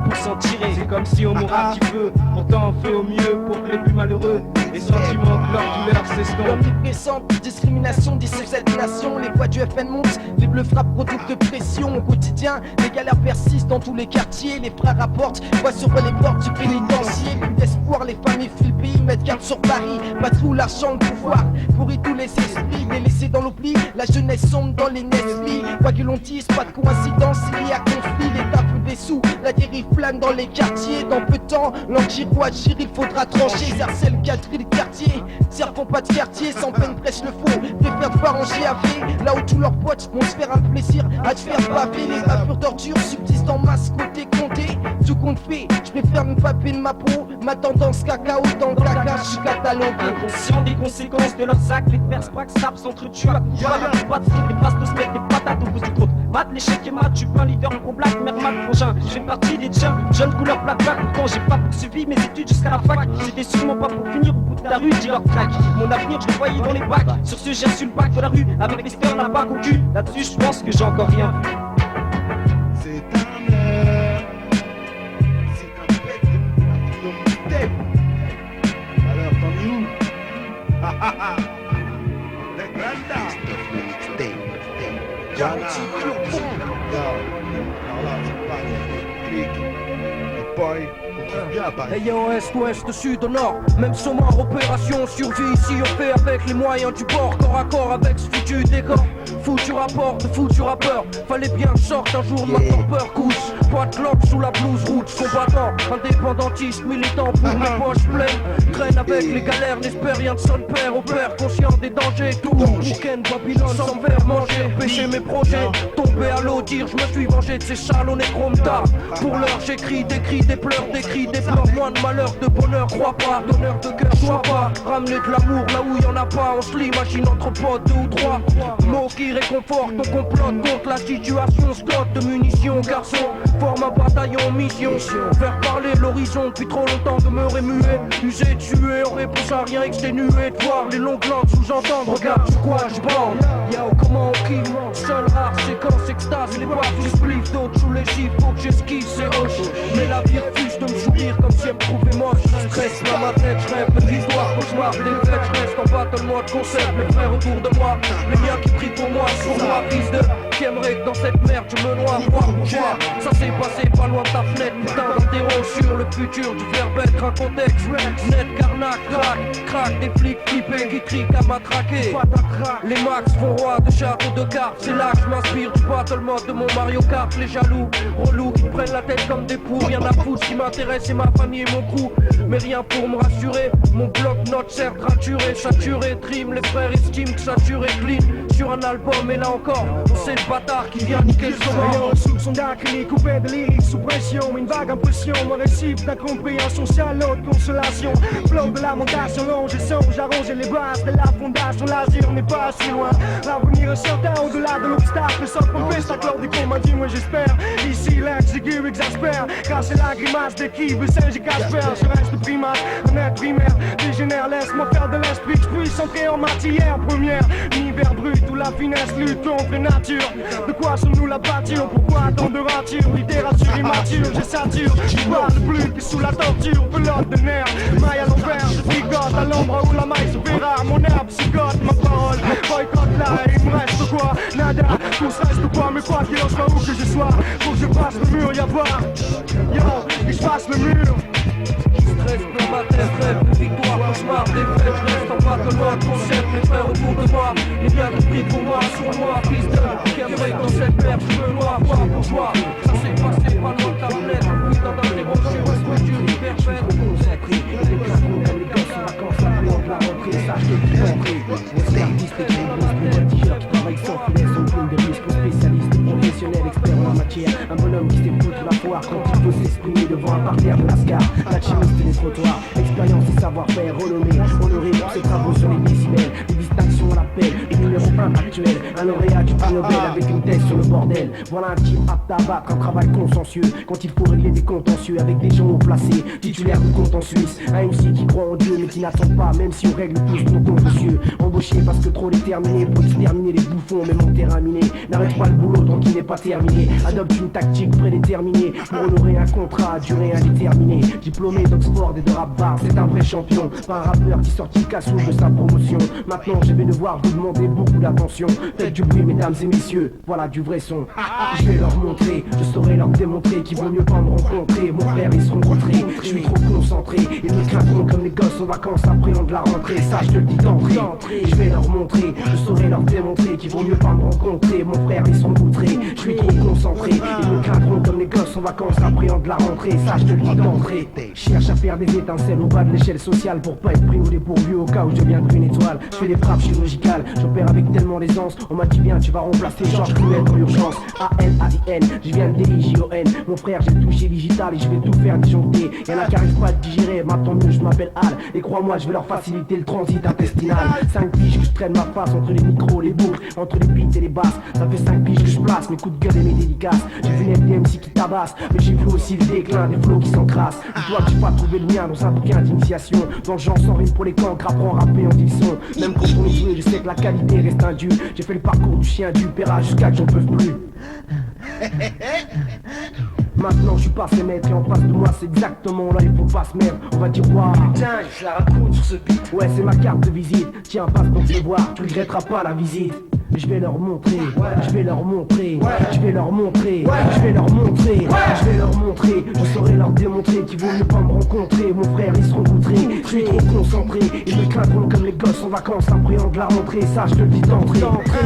S10: pour s'en tirer.
S11: C'est comme si on mourait un petit peu. Pourtant on fait au mieux pour que les plus malheureux. Les sentiments de leur douleur s'estompent.
S9: Omniprésente, discrimination d'ici cette nation. Les voix du FN montent, les bleus frappent, produits de pression. Au quotidien, les galères persistent dans tous les quartiers. Les frères rapportent, voix sur les portes du pénitencier. Plus d'espoir, les familles fuient le pays, mettent garde sur Paris. Patrouille l'argent, le pouvoir, pourrit tous les esprits. Délaissés dans l'oubli, la jeunesse sombre dans les Nestlé. Quoi que l'on dise, pas de coïncidence, il y a conflit. L'État veut des sous, la dérive plane dans les quartiers. Dans peu de temps, l'anti-roi agir, il faudra trancher. Zarcel, quadrille, quartier, serpent pas de quartier, sans peine prêche le faux. Préfère de en GAV, là où tous leurs potes vont se faire un plaisir à te faire baver. Les vapeurs d'ordures subsistent en masse, côté compté. Tout compte fait, je préfère me paper de ma peau. Ma tendance cacao dans le caca, je suis catalogue.
S3: Inconscient des conséquences de leurs actes, les pères spraques s'entre-tuent à coups de pas de fond, des phrases de se mettre des patates au bout du compte. Mat l'échec et mat, je suis pas leader pro black, mère mat prochain. Je fais partie des tiens, jeune couleur black black. Quand j'ai pas poursuivi mes études jusqu'à la fac, c'était sûrement pas pour finir au bout de la rue, dis leur crack. Mon avenir, je le voyais dans les bacs. Sur ce, j'ai reçu le bac de la rue, avec les steurs, la bague au cul. Là-dessus, je pense que j'ai encore rien vu.
S12: C'est un heure, c'est un bête de mixtape. Alors, t'en es où? Ha ha ha! Les grandas! Jana! Alors là, c'est pas les clics, les boys.
S11: Ayant est-ouest, sud au nord, même sommaire opération survie ici on fait avec les moyens du bord, corps à corps avec ce foutu décor. Foutu rapport de foutu rappeur, fallait bien que sorte un jour de ma torpeur couche. Pas de clope sous la blouse rouge, combattant, indépendantiste, militant pour mes poches pleines. Traîne avec les galères, n'espère rien de son père au père, conscient des dangers, tout pour Ken Babylone sans me faire manger, pécher mes projets, tomber à l'eau, dire je me suis vengé de ces salauds nécromtas. Pour l'heure j'écris des cris, des pleurs, des cris, des pleurs, moins de malheur, de bonheur, crois pas, d'honneur de cœur, sois pas. Ramener de l'amour là où y'en a pas, on se l'imagine entre potes, 2 ou 3 mots qui réconfortent, on complote contre la situation, stock de munitions, garçon, forme un bataillon, mission, faire parler l'horizon depuis trop longtemps, demeurer muet, usé, tué, en réponse à rien exténué, de voir les longues langues sous-entendre, regarde sur quoi je bande, yo, comment on kill, seul rare, séquence, extase, les baffes, les spliffs, d'autres sous les chiffres, faut que j'esquive, c'est hoche, mais la vie refuse de me sourire comme si elle me trouvait moche, je stresse dans ma tête, je rêve de l'histoire, cauchemar, des fêtes, je reste en battle mode concept, mes frères autour de moi, les miens qui prient pour moi, sur moi, fils de, qui aimerait que dans cette merde je me noie, voir pour voir, ça s'est passé pas loin de ta fenêtre, putain d'interro sur le futur du verbe être un contexte, net, carnac, crack, des flics flippés qui crient à matraquer, les max font roi de château de cartes, c'est là que je m'inspire du battle mode de mon Mario Kart, les jaloux, relous qui prennent la tête comme des poux, rien à foutre, ce qui m'intéresse c'est ma famille et mon crew, mais rien pour me rassurer, mon bloc-notes sert raturé, saturé, trim, les frères estiment que saturé, clean, sur un album et là encore, on sait le bâtard qui vient niquer le son.
S14: Sous son acrylique, coupé de lyrique sous pression, une vague impression, mon récif d'incompréhension, salaud de consolation, flow de lamentation, longe et songe, arronger les bases de la fondation, l'azur n'est pas si loin, l'avenir est certain au-delà de l'obstacle, sans pomper, ça clore du combat, dis-moi j'espère, ici l'exigu exaspère, car c'est la grimace d'équipe, Saint J. Casper, je reste primate, un être primaire, dégénère, laisse-moi faire de l'esprit, je puisse entrer en matière première, l'hiver brut où la finesse lutte contre nature, de quoi sommes-nous la pâture, pourquoi tant de ratures, littérature immature, je sature, je parle plus que sous la torture, pelote de nerfs, maille à l'envers, je tricote à l'ombre où la maille se verra, mon air psychote, ma parole, boycott là, et il me reste quoi, nada, tout ça reste quoi, mais quoi qu'il en soit où que je sois, faut que je passe le mur, y'a voir, yo, que je passe le mur.
S11: Stress dans ma tête, rêve de victoire, cauchemar, des fêtes, je reste en battle mode, concept, mes frères autour de moi, les biens qui prient pour moi, sur moi, piste, qui aimerait dans cette merde, je me noie, voir pour voir, ça s'est passé pas loin de ta fenêtre, putain d'interromption, structure hyperfaite, les gosses en vacances, la plante, la reprise, sache que tu as compris, mon service, les gros t-shirt, qui travaille sans finesse, on prend des risques, spécialistes, professionnels, experts en matière, un bonhomme qui s'écoute la foire quand il peut s'exprimer devant un parterre de Lascar, la chimiste des trottoirs, expérience et savoir-faire renommé, honoré pour ses travaux sur les décibels, les distinctions à l'appel, une
S14: numéro 1 actuel. Un lauréat du prix Nobel avec une thèse sur le bordel. Voilà un type apte à battre, un travail consensueux. Quand il faut régler des contentieux avec des gens haut placés, titulaires de compte en Suisse. Un MC qui croit en Dieu mais qui n'attend pas, même si on règle tous nos contentieux. Embauché parce que trop déterminé pour exterminer les bouffons, mais mon terrain miné. N'arrête pas le boulot tant qu'il n'est pas terminé. Adopte une tactique prédéterminée pour honorer un contrat à durée indéterminée. Diplômé d'Oxford et de rap bar, c'est un vrai champion. Pas un rappeur qui sortit cassou de sa promotion. Maintenant je vais devoir vous demander beaucoup d'attention. Faites du bruit mesdames et messieurs, voilà du vrai son. Je vais leur montrer, je saurai leur démontrer qu'il vaut mieux pas me rencontrer. Mon frère ils seront rencontrés, je suis trop concentré. Ils me craqueront comme les gosses en vacances appréhendent de la rentrée. Ça je te le dis d'entrée, je vais leur montrer, je saurai leur démontrer qu'il vaut mieux pas me rencontrer. Mon frère ils sont outrés, je suis trop concentré. Ils me craqueront comme les gosses en vacances appréhendent de la rentrée. Ça je te le dis d'entrée. Cherche à faire des étincelles au bas de l'échelle sociale pour pas être pris au dépourvu au cas où je deviendrai une étoile. Je fais des frappes chirurgicales, j'opère avec tellement d'aisance. On m'a dit bien tu vas remplacer Georges Clooney dans l'urgence. A-N-A-I-N, je viens de D-I-J-O-N. Mon frère j'ai touché digital et je vais tout faire disjoncter. Y'en a qui arrivent pas à digérer, maintenant mieux je m'appelle Al. Et crois-moi je vais leur faciliter le transit intestinal. 5 piges que je traîne ma face entre les micros, les boucles, entre les beats et les basses. Ça fait 5 piges que je place mes coups de gueule et mes dédicaces. J'ai vu les MC qui tabassent, mais j'ai vu aussi le déclin des flots qui s'encrassent. Dis-toi que j'ai pas trouvé le mien dans un bouquin d'initiation. Dans le genre sans rime pour les cancres, apprends à rapper en diction. Même quand on est joué, je sais que la qualité reste indue. J'ai fait le parcours du chien du père jusqu'à que j'en peux plus. Maintenant je suis passé maître et en face de moi c'est exactement là il faut pas se mettre. On va dire waouh, putain je la raconte sur ce beat. Ouais c'est ma carte de visite, tiens passe pour te voir, tu regretteras pas la visite. Je vais leur montrer, je vais leur montrer, je vais leur montrer, je vais leur montrer, je vais leur montrer. Je saurai leur démontrer qu'il vaut mieux pas me rencontrer. Mon frère ils seront outrés, je suis trop concentré. Ils me craqueront comme les gosses en vacances appréhendent de la rentrée. Ça je te le dis d'entrée.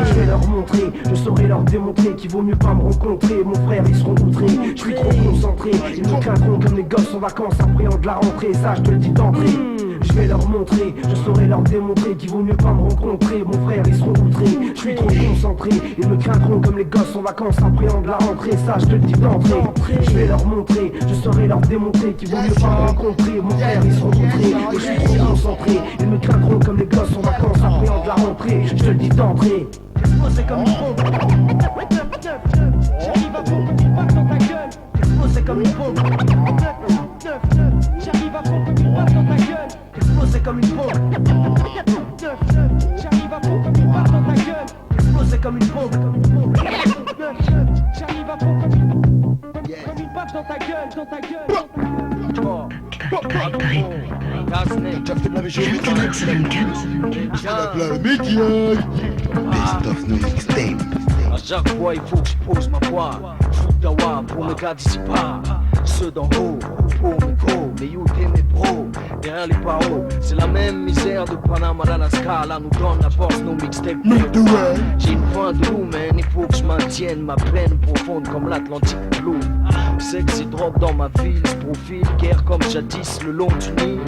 S14: Je vais leur montrer, je saurai leur démontrer qu'il vaut mieux pas me rencontrer. Mon frère ils seront outrés, je suis trop concentré. Ils me craqueront comme les gosses en vacances appréhendent de la rentrée. Ça je te le dis d'entrée. Je vais leur montrer, je saurai leur démontrer qu'il vaut mieux pas me rencontrer. Mon frère ils seront outrés, je suis trop concentré. Ils me craqueront comme les gosses en vacances appréhendent de la rentrée. Ça je te le dis d'entrée. Je vais leur montrer, je saurai leur démontrer qu'il vaut mieux pas me rencontrer. Mon frère ils seront outrés, je suis trop concentré. Ils me craqueront comme les gosses en vacances appréhendent de la rentrée. Je te le dis d'entrée. Explosé comme une bombe. J'arrive à bombe comme une balle dans ta gueule. Explosé comme une bombe. J'arrive à bombe comme une balle dans ta gueule. Explosé comme une bombe. J'arrive à bombe comme une balle dans ta gueule. Explosé comme une bombe. J'arrive à bombe comme une balle dans ta gueule, dans ta gueule.
S10: À chaque fois il faut que je pose ma voix. Fous d'awa pour mes gars d'ici pas. Ceux d'en haut, pour mes gros, mes youths et mes pros. Derrière les paroles, c'est la même misère de Panama d'Alaska. Là nous donne la force, nos mixtapes. J'ai une faim de loup, man, il faut que je maintienne ma peine profonde comme l'Atlantique Blue. Sexy drop dans ma ville, se profile, guerre comme jadis le long du Nil.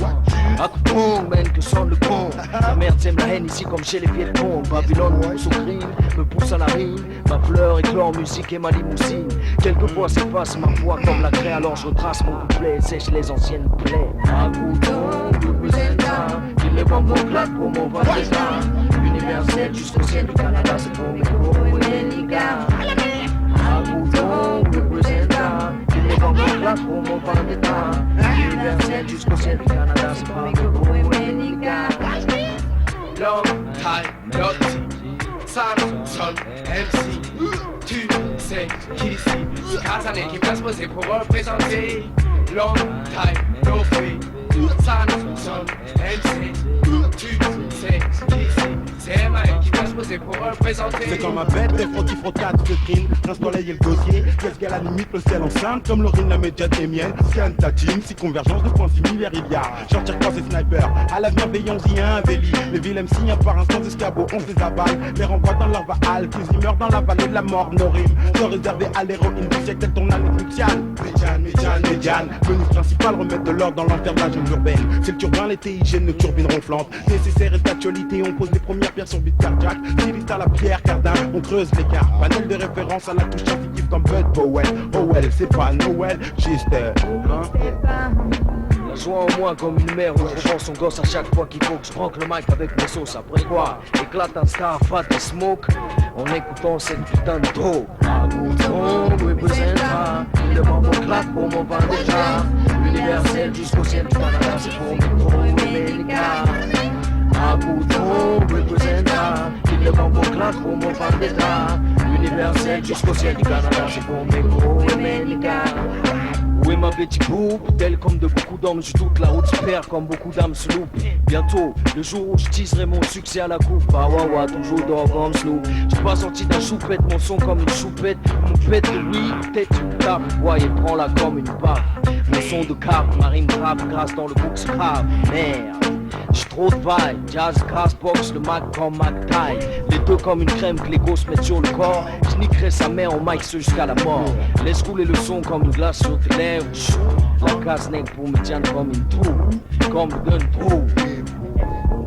S10: À coup de pong, man, que sonne le con. La merde sème la haine ici comme chez les Vietcong. Babylone pousse au crime, me pousse à la rime. Ma fleur éclore musique et ma limousine. Quelquefois s'efface ma voix comme la craie. Alors je retrace mon couplet, sèche les anciennes plaies. À coup de pong, representa. Il les bombes claquent pour mon voisin. Universel jusqu'au ciel du Canada, c'est pour mes gros et les gars. À coup de pong, representa. Il les bombes claquent pour mon vendetta. Universel jusqu'au ciel du Canada, c'est pour mes gros et les gars.
S15: Long time, Lotti, Samson, MC. Tu sais qu'ici, Kazané qui vient se poser pour représenter. Long time, no free, Samson, MC. Tu sais qu'ici, c'est MAN qui vient se poser pour représenter.
S12: C'est comme ma bête, des frottis frottats de crime. Prince Soleil et le gosier. Qu'est-ce qu'elle a limite le ciel enceinte. Comme l'orine, la médiate et mienne. Scan ta team, si convergence de points similaires il y a. J'en tire quoi ces snipers. À la bienveillance y a un véli. Les villes MC, un par un sans escabeau, on se les avale. Les renvoie dans leur vaal. Qu'ils y meurent dans la vallée de la mort. Nos rimes sont réservées à l'héroïne du siècle. Tel ton allée nuptiale. Médiane. Menu principal, remettre de l'ordre dans l'enfer de la jungle urbaine. C'est le turbin, les TIG, nos turbines ronflantes. Nécessaire et d'actualité, on pose les premières pierres sur beat cardiaque. Styliste à la pierre, Cardin, on creuse l'écart. Panel de référence à la touche scientifique comme Bud Powell. Oh well, c'est pas Noël, juste
S10: Sois au moins comme une mère retrouvant son gosse à chaque fois qu'il faut que je broque le mic avec mes sauces. Après quoi, éclate un star, fat et smoke en écoutant cette putain de drogue. À Bouton, représentera, le bambou claque pour mon vendetta. Universel jusqu'au ciel du Canada, c'est pour mes gros Américains. À Bouton, représentera, le bambou claque pour mon vendetta. Universel jusqu'au ciel du Canada, c'est pour mes gros Américains. Où est ma petite coupe, telle comme de beaucoup d'hommes, je doute la route se perd comme beaucoup d'âmes se loupent. Bientôt, le jour où je teaserai mon succès à la coupe. Ah ouais, toujours dehors comme Snoop. J'suis pas sorti d'un choupette, mon son comme une choupette. Mon pète de oui, tête une tape. Ouais, et prends-la comme une baffe. Mon son de cap, marine grave, grâce dans le bouc se grave. Merde. J'suis trop de vibe, jazz, grass, box, le Mac comme Mac taille. Les deux comme une crème que les gosses mettent sur le corps. J'niquerai sa mère en mic jusqu'à la mort. Laisse couler le son comme une glace sur tes lèvres. La casse-nec pour me tiendre comme une trou. Comme le gun trou.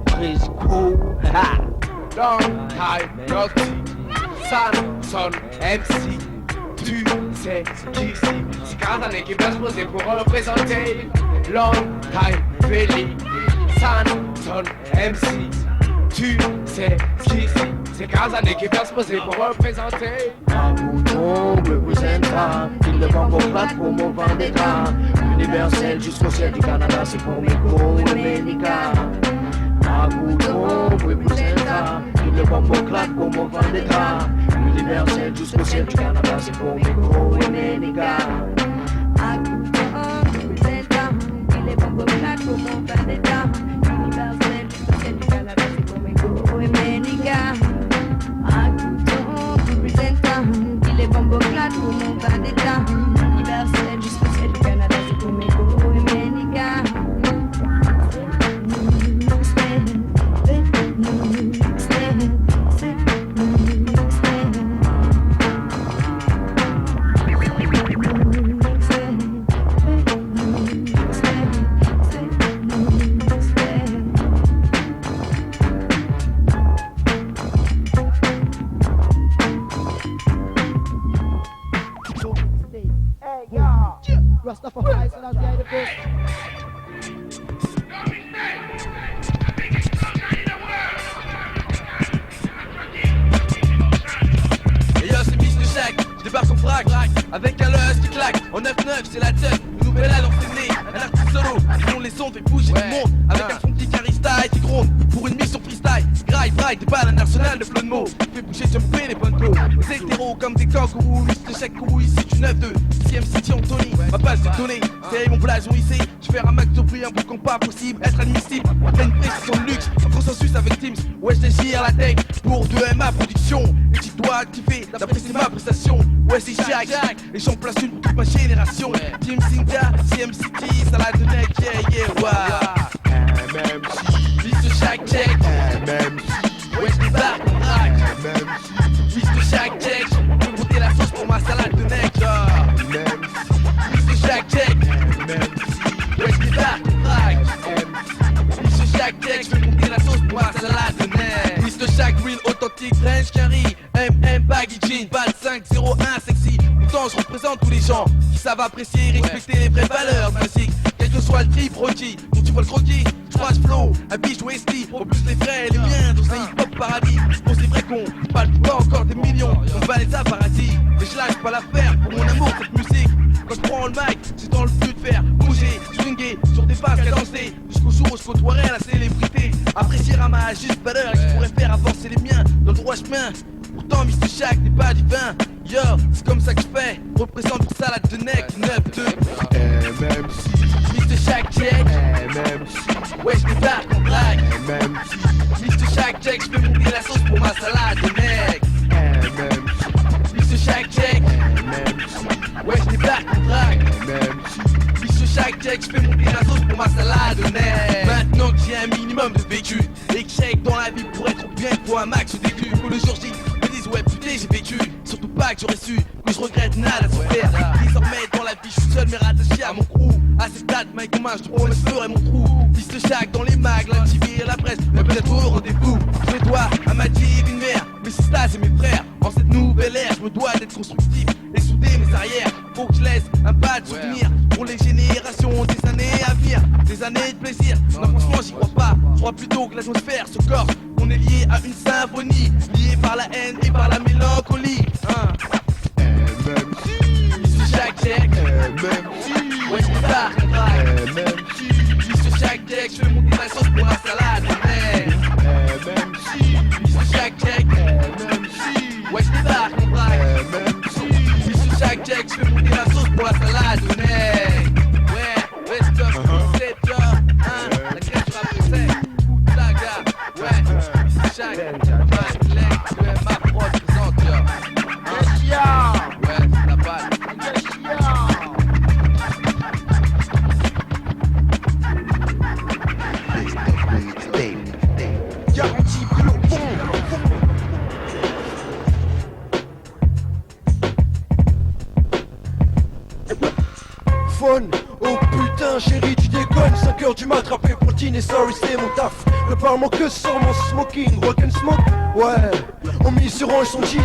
S10: Crazy cool.
S15: Long time, naughty. Son, MC. Tu sais qui c'est 40 années qui vient se poser pour représenter. Long time, Belly. Son, MC. Tu sais qui c'est 15 années qui vient se poser pour représenter.
S10: À Bouton, représentera, il ne vend pas plate pour mon vendetta. Universel jusqu'au ciel du Canada, c'est pour mes gros Américains. À Bouton, représentera, il ne vend pas plate pour mon vendetta. Universel jusqu'au ciel du Canada, c'est pour mes gros Américains.
S16: À Bouton, représentera, il ne vend pas plate pour mon vendetta. Universel jusqu'au ciel du Canada, c'est pour mes gros Américains. À Bouton, représentera, il est bombo plate pour mon vendetta. Universel jusqu'au ciel du Canada, c'est pour mes gros Américains.
S14: Rastafari, so that's the idea of it.
S8: Et yo, c'est Mr. Shaq, je débarque en frac, avec un lust qui claque. En 9-9, c'est la teuf, une nouvelle annonce est née. Un artiste solo, qui monte les sons, fait bouger le monde. Avec un fond qui carista et qui gronde. Pour une mission freestyle, graille, braille, des balles, un arsenal de flots de mots. Fait bouger, jumper les bonnes flots. Des hétéros comme des kangourous, Mr. Shaq, courou, ici du 9-2. CMC, Anthony, ma base de données. C'est mon blason ici, je fais un max de bruit, un boucan pas possible, être admissible. Après une précision de luxe, un consensus avec Teams. Ouais, je désire la tech pour 2MA Production. Et tu dois kiffer, d'apprécier ma prestation. Ouais, c'est Shaq, et j'en place une pour toute ma génération. Team Singa, CMCT, salade de neck, yeah, ouais. MMC, Mr. Shaq, check. MMC, ouais, je débarque, Mr. Shaq, check. Je peux monter la sauce pour ma salade de neck, Mr. Shaq, check. Ouais, je débarque, Mr. Shaq, check. Je peux monter la sauce pour ma salade de neck. Mr. Shaq, real, authentique, French Carry. MM, baggy jean, bad 501, sexy. Pourtant, je représente tous les gens qui savent apprécier et respecter les vraies valeurs de musique. Quel que soit le trip, Rocky, dont tu vois le croquis, je crois flow, un biche Westy, en plus les vrais, les miens, dans un hip-hop paradis. Bon, c'est vrai qu'on parle pas encore des millions, on va les apparadis. Mais je lâche pas l'affaire pour mon amour, cette musique. Quand je prends le mic, c'est dans le but de faire bouger, swinguer sur des bases cadencées. Jusqu'au jour où je côtoierai la célébrité. Apprécier à ma juste valeur et qui pourrait faire avancer les miens dans le droit chemin. Pourtant, Mr. Shaq n'est pas divin. Yo, c'est comme ça que je fais. Représente une salade de neck 9-2. MMC, Mr. Shaq check. MMC, ouais, je débarque en blague. MMC, Mr. Shaq check. Je fais monter la sauce pour ma salade de neck. MMC, Mr. Shaq check. MMC, ouais, je débarque en blague. MMC, Mr. Shaq check. Je fais monter la sauce pour ma salade de neck. Maintenant que j'ai un minimum de vécu et que shake dans la vie pour être bien, il faut un max de vécu. Que le jour J me dise ouais putain j'ai vécu. Surtout pas que j'aurais su, mais je regrette nada sans faire. Désormais dans la vie je suis seul mais rattaché à mon crew. À ces dates, Mike commun, je te promets je ferai mon trou. Mr. Shaq dans les mags, la TV et la presse, mais peut-être au rendez-vous. Je fais toi à ma divine mère, mes sisters et mes frères. En cette nouvelle ère, je me dois d'être constructif et souder mes arrières. Faut que je laisse un pas de souvenir pour les générations des années à venir.
S17: années de plaisir. Non, franchement, j'y crois pas. Je crois plutôt que l'atmosphère se corse. On est lié à une symphonie, lié par la haine et par la mélancolie.
S6: Même
S17: si chaque deck,
S6: même si
S17: ouais, c'est ça, même si sur chaque deck, je vais monter ma sauce pour la salade. Même si sur chaque deck, même si ouais, c'est ça, même si sur chaque deck, je vais monter la sauce pour la salade. Ouais, West Coast, 7 heures, la crème sera pressée, toute la gare. Ouais, chaque leg, je vais ma prod présente. Ouais, c'est la balle.
S9: Garantie pur bon. Fun, oh putain chérie tu déconnes, 5h du mat rappé pour le dîner, sorry c'est mon taf. Prépare mon queue sur mon smoking, rock and smoke, ouais. On mise sur range son jean.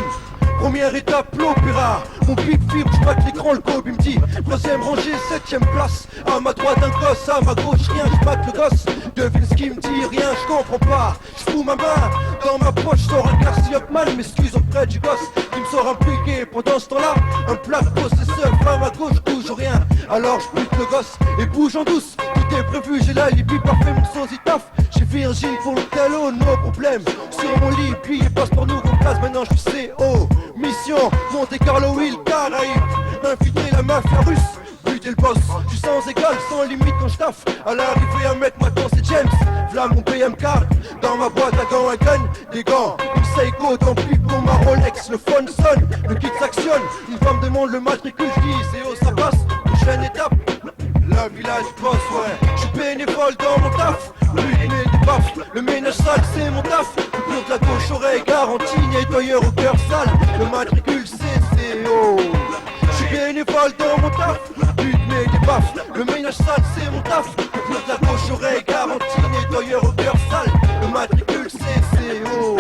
S9: Première étape, l'opéra. Mon big fibre, je braque l'écran, le Kobe me dit 3ème rangée, 7ème place. À ma droite un gosse, à ma gauche rien, je braque le gosse. Devine ce qu'il me dit, rien, je comprends pas. Je fous ma main dans ma poche, je sors un Garcia mal, m'excuse auprès du gosse qui me sort impliqué. Pendant ce temps-là, un plat de possesseur, à ma gauche, toujours rien. Alors je bute le gosse et bouge en douce. Tout est prévu, j'ai l'alibi parfait, mon sosie taf. J'ai Virgin pour le télo, no problème. Sur mon lit, puis il passe par nous comme place, maintenant je suis CO. Mission, Monte Carlo, île Caraïbes. Infiltrer la mafia russe, buter le boss. Du sans égal, sans limite quand je taffe. À l'arrivée, un mec, maintenant c'est James. V'là mon PMK, dans ma boîte à gants, un gun, des gants. Une Seiko, tant pis pour ma Rolex. Le phone sonne, le kit s'actionne. Une femme demande le matricule, je dis CO, ça passe. Prochaine étape, la village boss, ouais. J'suis bénévole dans mon taf. But des baffes, le ménage sale c'est mon taf. Le cours de la gauche oreille garantie, nettoyeur au cœur sale. Le matricule c'est CO. J'suis bénévole dans mon taf. But des baffes, le ménage sale c'est mon taf. Le cours de la gauche oreille garantie, nettoyeur au cœur sale. Le matricule c'est CO.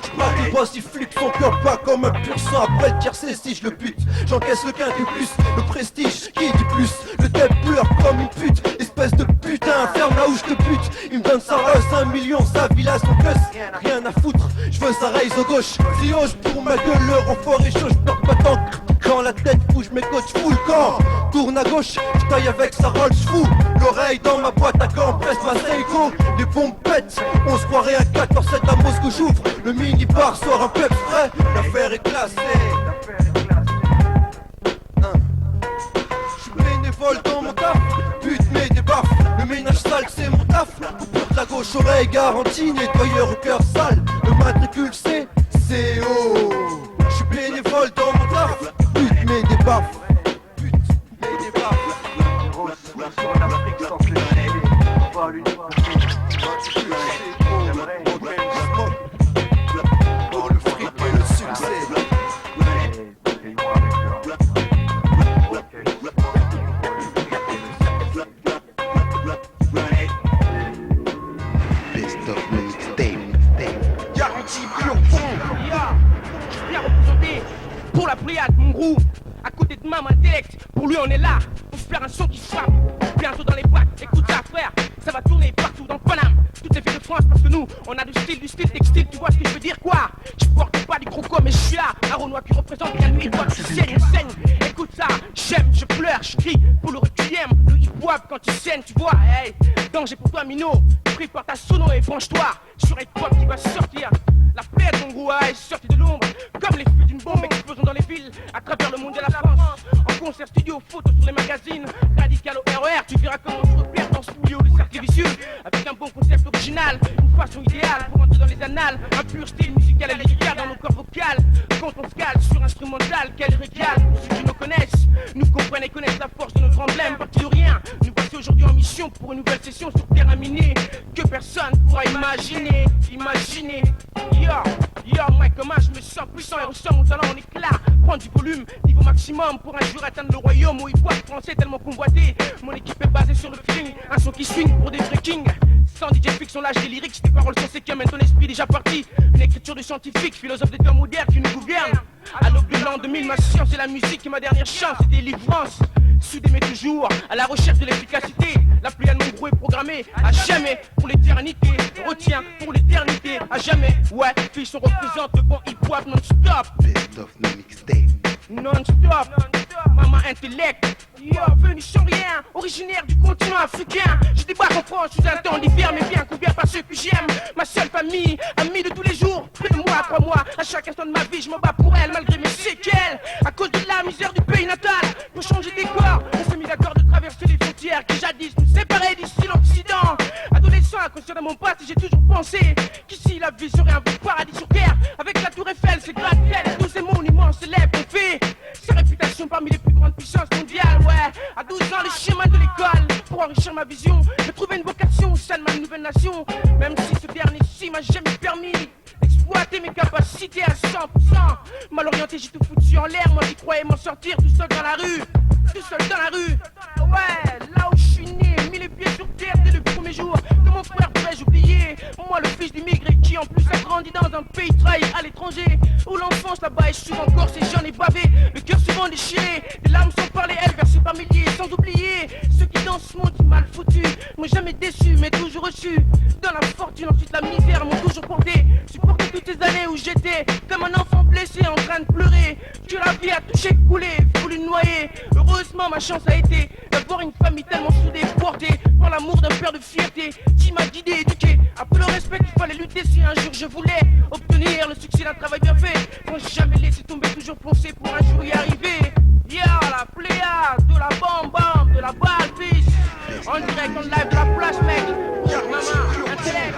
S9: J'passe des boss, il flippe son cœur pas comme un pur sang. Après le tiercé si je le bute, j'encaisse le gain du plus. Le prestige qui dit plus, le tête pleure comme une pute. Espèce de putain, ferme là où je te bute. Il me donne sa race, 1 million, sa villa, son gosse. Rien à foutre, je veux sa raise au gauche. Si hoche pour ma gueule, le renfort est chaud, j'pleure pas tant. Quand la tête bouge, mes coachs fous le camp. Tourne à gauche, j'taille avec sa roll, j'fous. L'oreille dans ma boîte à gants, presse ma Seiko. Les bombes pètent, on se croirait un 14-7 à Moscou, j'ouvre. Le mini-bar sort un pep frais, l'affaire est classée. J'suis bénévole dans mon taf, but mais des baffes. Le ménage sale c'est mon taf. Pour la gauche oreille garantie, nettoyeur au cœur sale. Le matricule c'est CO. J'suis bénévole dans mon taf, but mais des baffes. But mais des baffes. Pour le fric et le succès.
S17: Garantie pur bon.
S3: Bien représenté pour la pléiade, mon groupe. À côté de maman intellect, pour lui on est là. Pour faire un son qui frappe. Bientôt dans les boîtes, écoute ça frère. Ça va tourner partout dans Paname. Toutes les villes de France parce que nous, on a du style textile. Tu vois ce que je veux dire quoi? Je porte pas du croco mais je suis là. Un Renoir qui représente bien lui. Toi tu saignes, on saigne. Écoute ça, j'aime, je pleure, je crie. Pour le requiem, le hip-hop quand tu saignes, tu vois. Hey, danger pour toi Mino. Prépare ta sono et branche-toi sur hip-hop qui va sortir. La paix de mon groupe est sortie de l'ombre. Comme les feux d'une bombe explosant dans les villes. À travers le monde et la France. En concert studio, photo sur les magazines. Radical au RER, tu verras comment on se repère dans ce milieu de cercle vicieux. Avec un bon concept original, une façon idéale pour entrer dans les annales. Un pur style musical et lyrical dans nos corps vocales. Quand on se cale sur instrumental, quel régal. Pour ceux qui nous connaissent, nous comprennent et connaissent la force de notre emblème. Parti de rien, nous voici aujourd'hui en mission pour une nouvelle session sur terrain miné. Que personne pourra imaginer. Yo, moi comment je me sens puissant et ressens mon talent en éclat. Prendre du volume, niveau maximum pour un jour atteindre le royaume où hip-hop français tellement convoité. Mon équipe est basée sur le feeling, un son qui swing pour des vrais kings. Sans DJ Fix, on lâche des lyrics, des paroles sensées qui amènent ton esprit déjà parti. Une écriture de scientifique, philosophe des temps modernes qui nous gouverne. À l'aube de l'an 2000, ma science et la musique est ma dernière chance, c'est délivrance. soudé mais toujours à la recherche de l'efficacité. La pluie à nombreux est programmée à jamais pour l'éternité. Retiens pour l'éternité à jamais. Ouais, fiche on représente le bon hip-hop non-stop.
S1: Best of no mixtape.
S3: Non-stop, maman intellect. Yo, venu sans rien, originaire du continent africain. Je débarque en France sous un temps d'hiver, mais bien couvert par ceux que j'aime. Ma seule famille, amie de tous les jours, près de moi, crois-moi. À chaque instant de ma vie, je me bats pour elle, malgré mes séquelles. À cause de la misère du pays natal, pour changer des corps, on s'est mis d'accord de traverser les frontières qui jadis nous séparaient d'ici l'Occident. Adolescent, inconscient de mon passé, j'ai toujours pensé qu'ici la vie serait un vrai paradis sur terre. Avec la tour Eiffel, ses gratte-ciel et tous ces monuments célèbres qu'on fait. Sa réputation parmi les plus grandes puissances mondiales, ouais. À 12 ans, les chemins de l'école, pour enrichir ma vision, j'ai trouvé une vocation au sein de ma nouvelle nation. Même si ce dernier-ci m'a jamais permis d'exploiter mes capacités à 100%. Mal orienté, j'ai tout foutu en l'air, moi j'y croyais m'en sortir tout seul dans la rue. Tout seul dans la rue, ouais, là où je suis né, mis les pieds sur terre dès le premier jour. Que mon frère pourrais-je oublier? Moi, le fils d'immigré qui en plus a grandi dans un pays trahi à l'étranger, où l'enfance là-bas est souvent corsée, j'en ai bavé, le cœur souvent déchiré, des larmes sont parlées, elles versées par milliers, sans oublier ceux qui dans ce monde sont mal foutus, m'ont jamais déçu, mais toujours reçu. Dans la fortune, ensuite la misère m'ont toujours porté, supporté toutes ces années où j'étais comme un enfant blessé en train de pleurer. Que la vie a touché, coulé, voulu noyer. Heureusement, ma chance a été d'avoir une famille tellement soudée, portée par l'amour d'un père de fierté qui m'a guidé, éduqué. Après le respect qu'il fallait lutter si un jour je voulais obtenir le succès d'un travail bien fait. Faut jamais laisser tomber, toujours foncer pour un jour y arriver. Yeah, la pléiade, de la bombe, de la balle, bis. En direct, en live de la place, mec. Pour maman, intellect.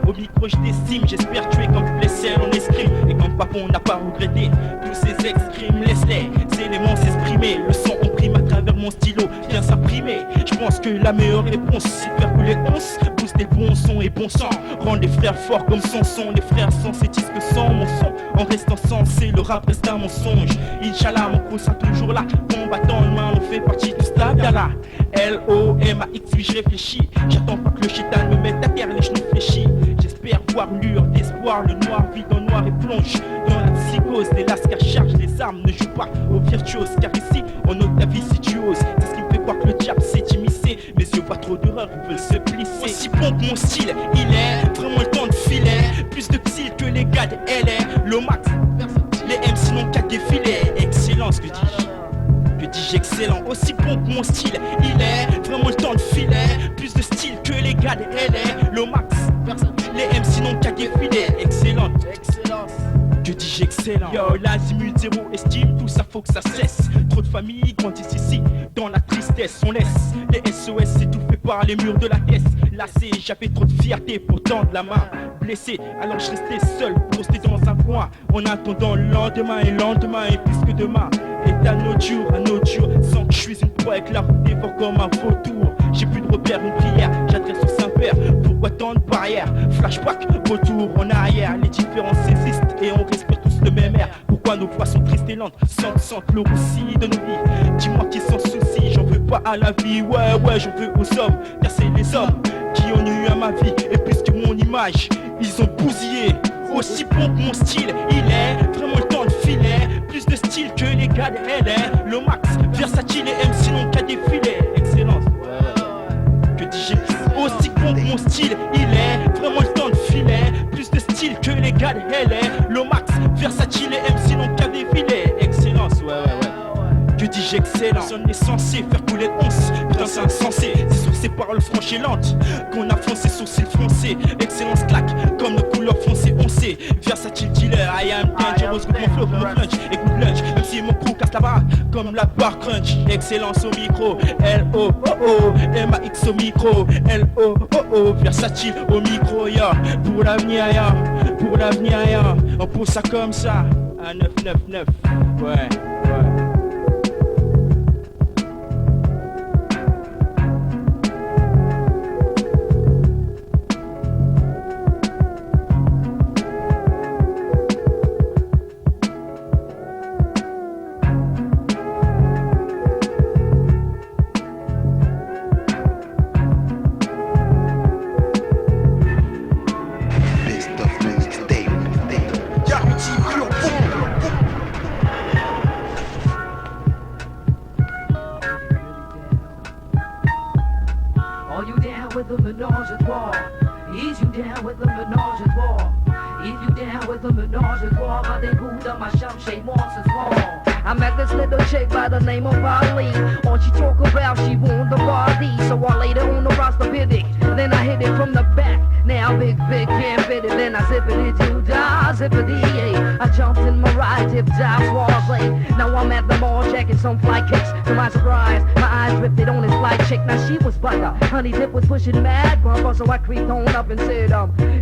S8: Au micro je t'estime, j'espère que tu es comme blessé en escrime. Et comme papa on n'a pas regretté tous ces excrimes, laisse-les éléments s'exprimer. Le son on prime à travers mon stylo, vient s'imprimer. Je pense que la meilleure réponse c'est de faire couler once, booster le bon son et bon sang, rendre les frères forts comme son son. Les frères sans ces disques sans mon son, en restant sensé, le rap reste un mensonge. Inch'Allah mon crew sera toujours là, combattant le main, on fait partie du stade là. L-O-M-A-X, oui je réfléchis, j'attends pas que le chétan me mette à terre les genoux fléchis. J'espère voir une lueur d'espoir, le noir vit dans le noir et plonge dans la psychose. Les lascars chargent les armes, ne joue pas aux virtuoses, car ici on ôte ta vie si tu oses. C'est ce qui me fait croire que le diable s'est immiscé, mes yeux voient trop d'horreur, ils veulent se plisser. Aussi bon que mon style, il est vraiment le temps de filet, plus de style que les gars de LA. Le max, les MC n'ont qu'à défiler. Excellent, ce que dis-je excellent, aussi bon que mon style, il est vraiment le temps de filet, plus de style que les gars de LA. Le max, les MC n'ont qu'à défiler. Excellent, excellence. Que dis-je excellent? Yo, l'azimut, zéro estime, tout ça faut que ça cesse. Trop de familles grandissent ici, dans la tristesse. On laisse les SOS étouffés par les murs de la caisse. Lassé, j'avais trop de fierté pour tendre la main. Blessé, alors je restais seul, posté dans un coin, en attendant le lendemain. Et lendemain, et puisque demain est un autre jour, sans que je suis une proie avec la route dévore comme un vautour. J'ai plus de repères, une prière, j'adresse au Saint-Père. Pourquoi tant de barrières? Flashback, retour en arrière. Les différences existent et on respire tous le même air. Pourquoi nos voix sont tristes et lentes, sentent le roussi de nos vies? Dis-moi qui s'en soucie, j'en veux pas à la vie. Ouais, j'en veux aux hommes, car c'est les hommes qui ont eu à ma vie. Et puisque mon image, ils ont bousillé. Aussi bon que mon style, il est vraiment le temps de filer. Plus de style que les gars de LA. Le max, versatile et MC n'ont qu'à défiler. Excellence, que dis-je? Aussi bon que mon style, il est vraiment le temps de filer. Plus de style que les gars de LA. Le max, versatile et MC n'ont qu'à défiler. Excellence, que dis-je excellent? Personne n'est censé faire couler le once. Putain c'est insensé, c'est sur ces paroles franches et lentes qu'on a foncé sourcils froncés. Excellence claque, comme nos couleurs foncées on sait. Versatile dealer, I am dangerous. Good mon flow, mon crunch et good lunch. Même si mon crew casse la baraque comme la barre crunch. Excellence au micro, L-O-O-O M-A-X au micro, L-O-O-O Versatile au micro, ya. Pour l'avenir, ya. Pour l'avenir, ya. On pousse ça comme ça, à 999, ouais.
S18: Are you down with the menage a trois? Is you down with the menage a trois? If you down with the menage a trois, rendez-vous dans ma chambre chez moi ce soir. I met this little chick by the name of Ali. All she talk about, she want the body. So I laid it on the roster pivot. Then I hit it from the back. Now big can't fit it. Then I zip it, you die, zip it, yeah. I jumped in my ride, dip dive, swallow. Now I'm at the mall checking some flight kicks. To my surprise, my eyes drifted on this flight chick. Now she was butter. Honey Dip was pushing mad bumper. So I creeped on up and said,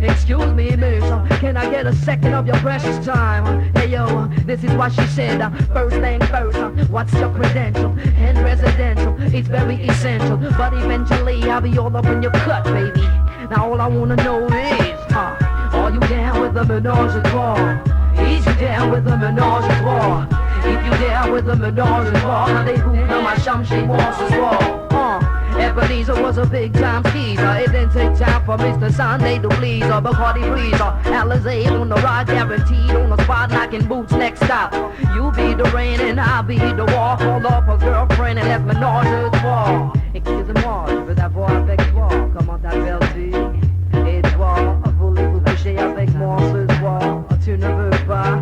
S18: excuse me, miss, can I get a second of your precious time? Hey yo, this is what she said. First thing first, what's your credential? And residential, it's very essential. But eventually I'll be all up in your cut, baby. Now all I wanna know is, are you down with the menage a trois? Is you down with the menage a trois? If you down with the menage a trois, rendezvous dans ma chambre chez moi ce soir. Ebenezer was a big time skeezer. It didn't take time for Mr. Sunday to please her. Bacardi freezer, Alizé on the ride, guaranteed on the spot, knocking boots next stop. You be the rain and I'll be the wall. Call up a girlfriend and let's menage a trois. Excusez-moi, je veux t'avoir avec toi. Comment t'appelles-tu? Et toi, voulez-vous coucher avec moi ce soir? Tu ne veux pas?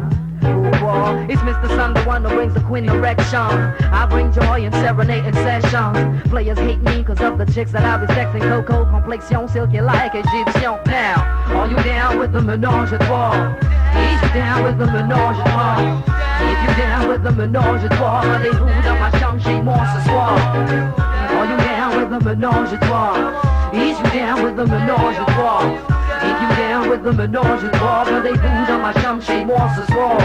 S18: It's Mr. Sun, the one who brings the queen erection. I bring joy in serenading sessions. Players hate me cause of the chicks that I be sexing. Coco, complexion, silky like Egyptian. Now, are you down with the menage a trois? Is you down with the menage a trois? If you down with the menage a trois, rendez-vous dans ma chambre chez moi ce soir. Are you down with the menage a trois? Is you down with the menage a trois? If you down with the menage a trois, rendez-vous dans ma chambre chez moi ce soir.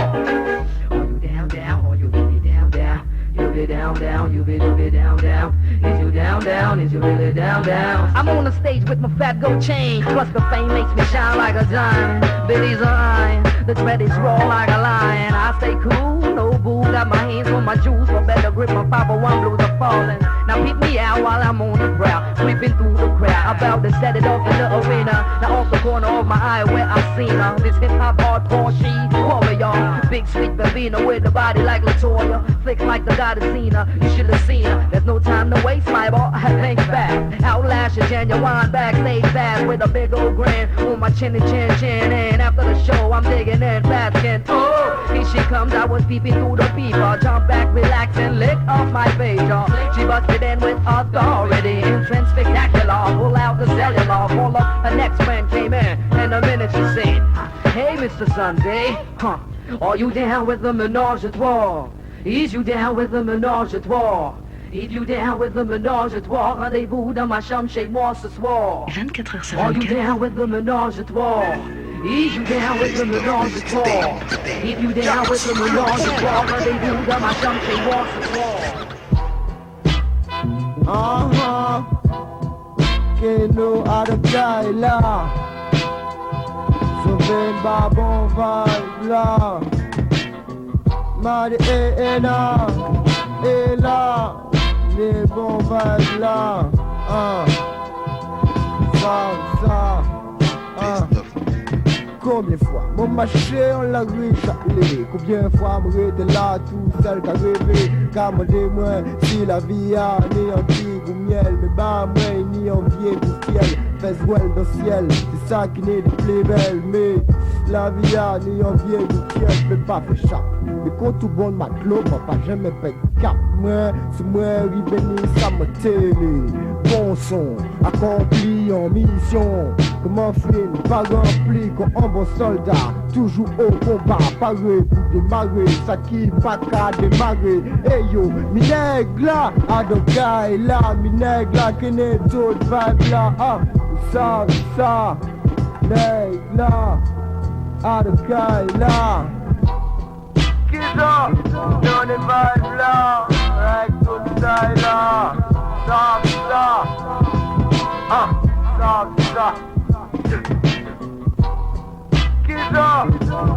S18: Are you down, or you really down? You be down, you be down. Is you down, is you really down? I'm on the stage with my fat gold chain, plus the fame makes me shine like a diamond. Biddies are iron, the dread is raw like a lion. I stay cool, no boo, got my hands on my jewels, for better grip my 501 blues are falling. Now peep me out while I'm on the prowl, sweeping through the crowd, about to set it off in the arena. Now off the corner of my eye where I seen her, this hip-hop hardcore she warrior. Big sweet Bambina with a body like Latoya, flick like the goddess Cena, you should have seen her. There's no time to waste, my ball, thanks back. Outlash your genuine backstage fast with a big old grin on my chin and chin. And after the show, I'm digging in basking. Oh, here she comes, I was peeping through the peeper. Jump back, relax, and lick off my face. She busted in with authority, entrance spectacular. Pull out the cellular, call up her next friend came in. In a minute she said, hey Mr. Sunday, are you down with the menage a trois? Is you down with the menage a trois? If you down with the menage a trois, rendez-vous dans ma chambre chez moi ce soir.
S19: 24h sur 24.
S18: Are you down with the menage a trois? Is you down with the menage a trois? If you down with the menage a trois, rendez-vous dans ma chambre chez moi ce soir.
S20: Keno Adokaya Sauver Babon Valla Madi est là, les bons vibes là, Combien de fois mon marché on l'a rue châtelé? Combien de fois m'arrêter là tout seul qu'à rêver? Car moi des moins si la vie a ni en tigre ou miel, mais bah moi ni en vieille ou fiel. Fais well dans le ciel, c'est ça qui n'est des plus belles. Mais la vie a ni en vieille ou fiel, mais pas fait chape. Mais quand tout bon matelot, moi pas jamais fait cap. Moi, c'est moi arrivé ni ça me télé. Bon son, accompli en mission. Comme un film, pas rempli comme un bon soldat. Toujours au combat, paré pour démarrer. Ça qui pas qu'à démarrer. Hey yo, mi nègre là, Adokaya là, mi nègre là, qui n'est d'autres vibes là. Ça, nègre là, Adokaya là. Kids up, dans les vibes là, avec tout ça là. Ça. Kids up,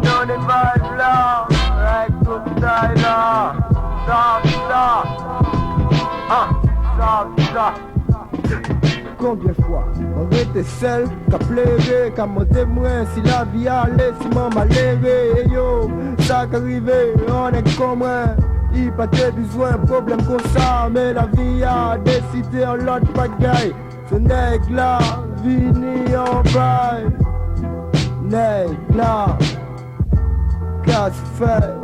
S20: dans les vibes là, avec tout ça là. Ça. Combien de fois on était seul, qu'à pleurer, qu'à mon témoin, si la vie allait, si maman malheureux. Et yo, ça qu'arrivé, on est comme moi. Il pas de besoin, problème comme ça, mais la vie a décidé en l'autre bagaille. Ce nègre-là, vini en bail. Nègre-là, qu'est-ce fait?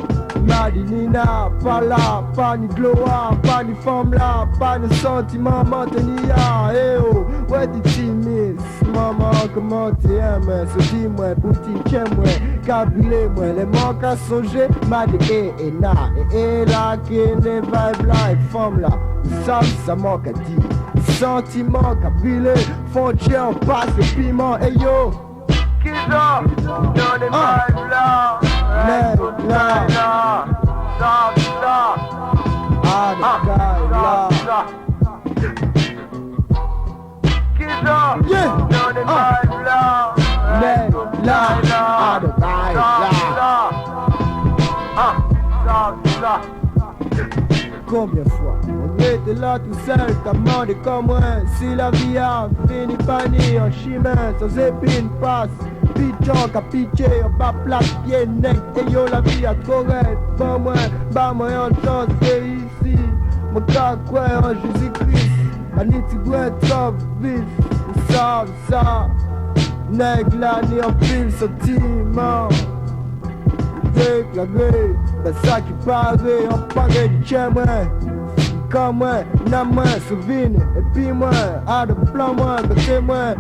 S20: Madinina, pas là, pas ni gloire, pas ni femme là, pas de sentiment, maintenir. Eh oh, ouais, t'es timide, maman, comment tu aimes? Se dis-moi, bouti, tiens-moi, cabulez-moi, les manques à songer, madi, et na, et là, qui ne vibe là, et femme là, ça manque à dire, sentiment, cabulé, frontière, on passe le piment, eh yo. Kiza, dans les vibes là, là, combien de fois on était là tout seul, t'as demandé comme moi si la vie a fini par ni en chemin sans épine passe. Pigeon, capiché, on va place pied nec, et yo la vie a correct. Bah moi en chance, c'est ici. Mon gars, quoi, en Jésus-Christ. Aniti Gwen, top, vite. Ils savent ça. Nègre là, ni en pile, sentiment. Déclaré, ben ça qui paraît, on paraît du tien, moi. Comme moi, n'a moi, souvine. Et puis moi, à de plan, moi, côté moi.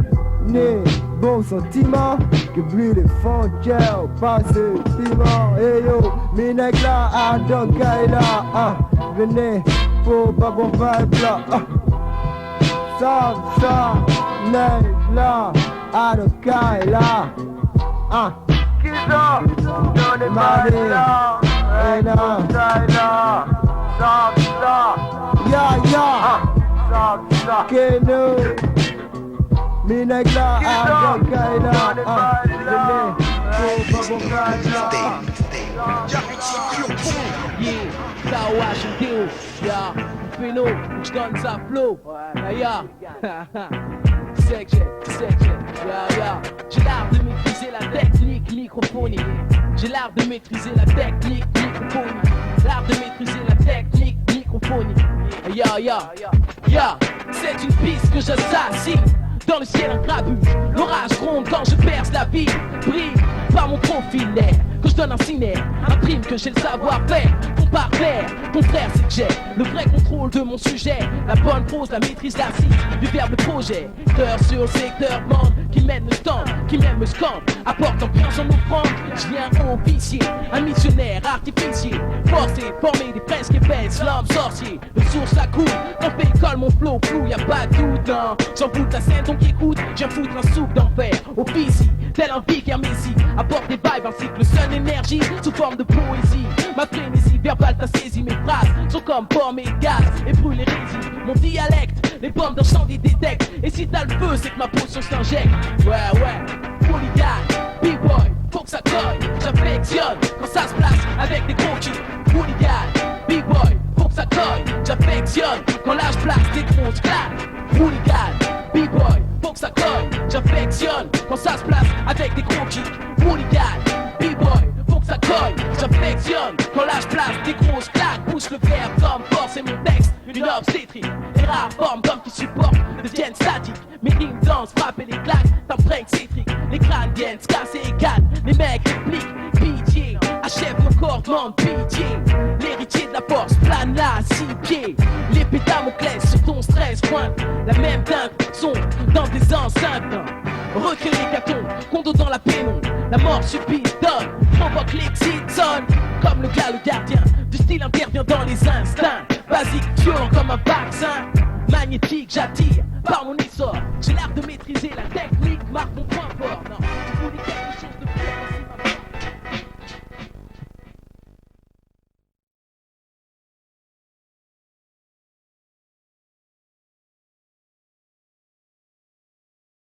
S20: Né, bon sentiment, que brûle les frontières, passe piment, hey yo, mes nègres là, à Donkai là, venez, pour pas bon vibe là, ça, nègres là, à Donkai là, Kiza, dans les maris là, et là, ça, ya, Keno. Me nègre là, à Donkai là,
S2: yeah, ça wash and deal, yeah, Pino, j'donne ça flow, yeah, section, yeah, j'ai l'art de maîtriser la technique microphonique, j'ai l'art de maîtriser la technique microphonique, l'art de maîtriser la technique microphonique, yeah, c'est une piste que j'assassine. Dans le ciel un grabuge, l'orage gronde quand je perce la vie. Brille par mon profil l'air, que je donne un ciné, un prime que j'ai le savoir-faire. Ton partenaire, ton frère c'est que j'ai le vrai contrôle de mon sujet. La bonne prose, la maîtrise, la cise, du verbe le projet. Cœur sur le secteur, demande qui mène le stand, qui même me scande. Apporte ambiance en offrande, je viens officier, un missionnaire artificier. Forcé, formé des fresques épaisses, l'homme sorcier. De source à coule, quand fait école mon flow flou, y'a pas de doute, non. J'en foutre la scène donc écoute, j'en foutre un soupe d'enfer. Officie, tel un vicaire messie, apporte des vibes ainsi que le sun énergie sous forme de poésie. Ma frénésie verbale t'a saisi, mes phrases sont comme pommes et gaz et brûle les résines. Mon dialecte, les bombes d'incendie détectent. Et si t'as le feu, c'est que ma potion s'injecte. Ouais, hooligan, b-boy, faut que ça colle. J'affectionne quand ça se place avec des gros kicks. Hooligan, b-boy, faut que ça colle. J'affectionne quand là je place des grosses claques. Hooligan, b-boy, faut que ça colle. J'affectionne quand ça se place avec des gros kicks. Hooligan, b-boy, faut que ça colle. J'affectionne quand là je place des grosses claques. Pousse le verbe comme force et mon texte une obstétrique. Les rares formes d'hommes qui supportent deviennent statiques. Mes rimes dansent, frappent et les claques t'imprègnent cétriques. Les crânes viennent se casser et cannes. Les mecs répliquent, pitié. Achève mon corps, demande pitié. L'héritier de la force plane là à 6 pieds. L'épée Damoclès sur ton stress pointe. La même dingue son dans des enceintes. Recrée l'hécatombe, condo dans la pénombre. La mort subite donne, provoque l'exit sonne. Comme le gars, le gardien du style intervient dans les instincts. Basique, violent comme un vaccin. Magnétique, j'attire par mon esprit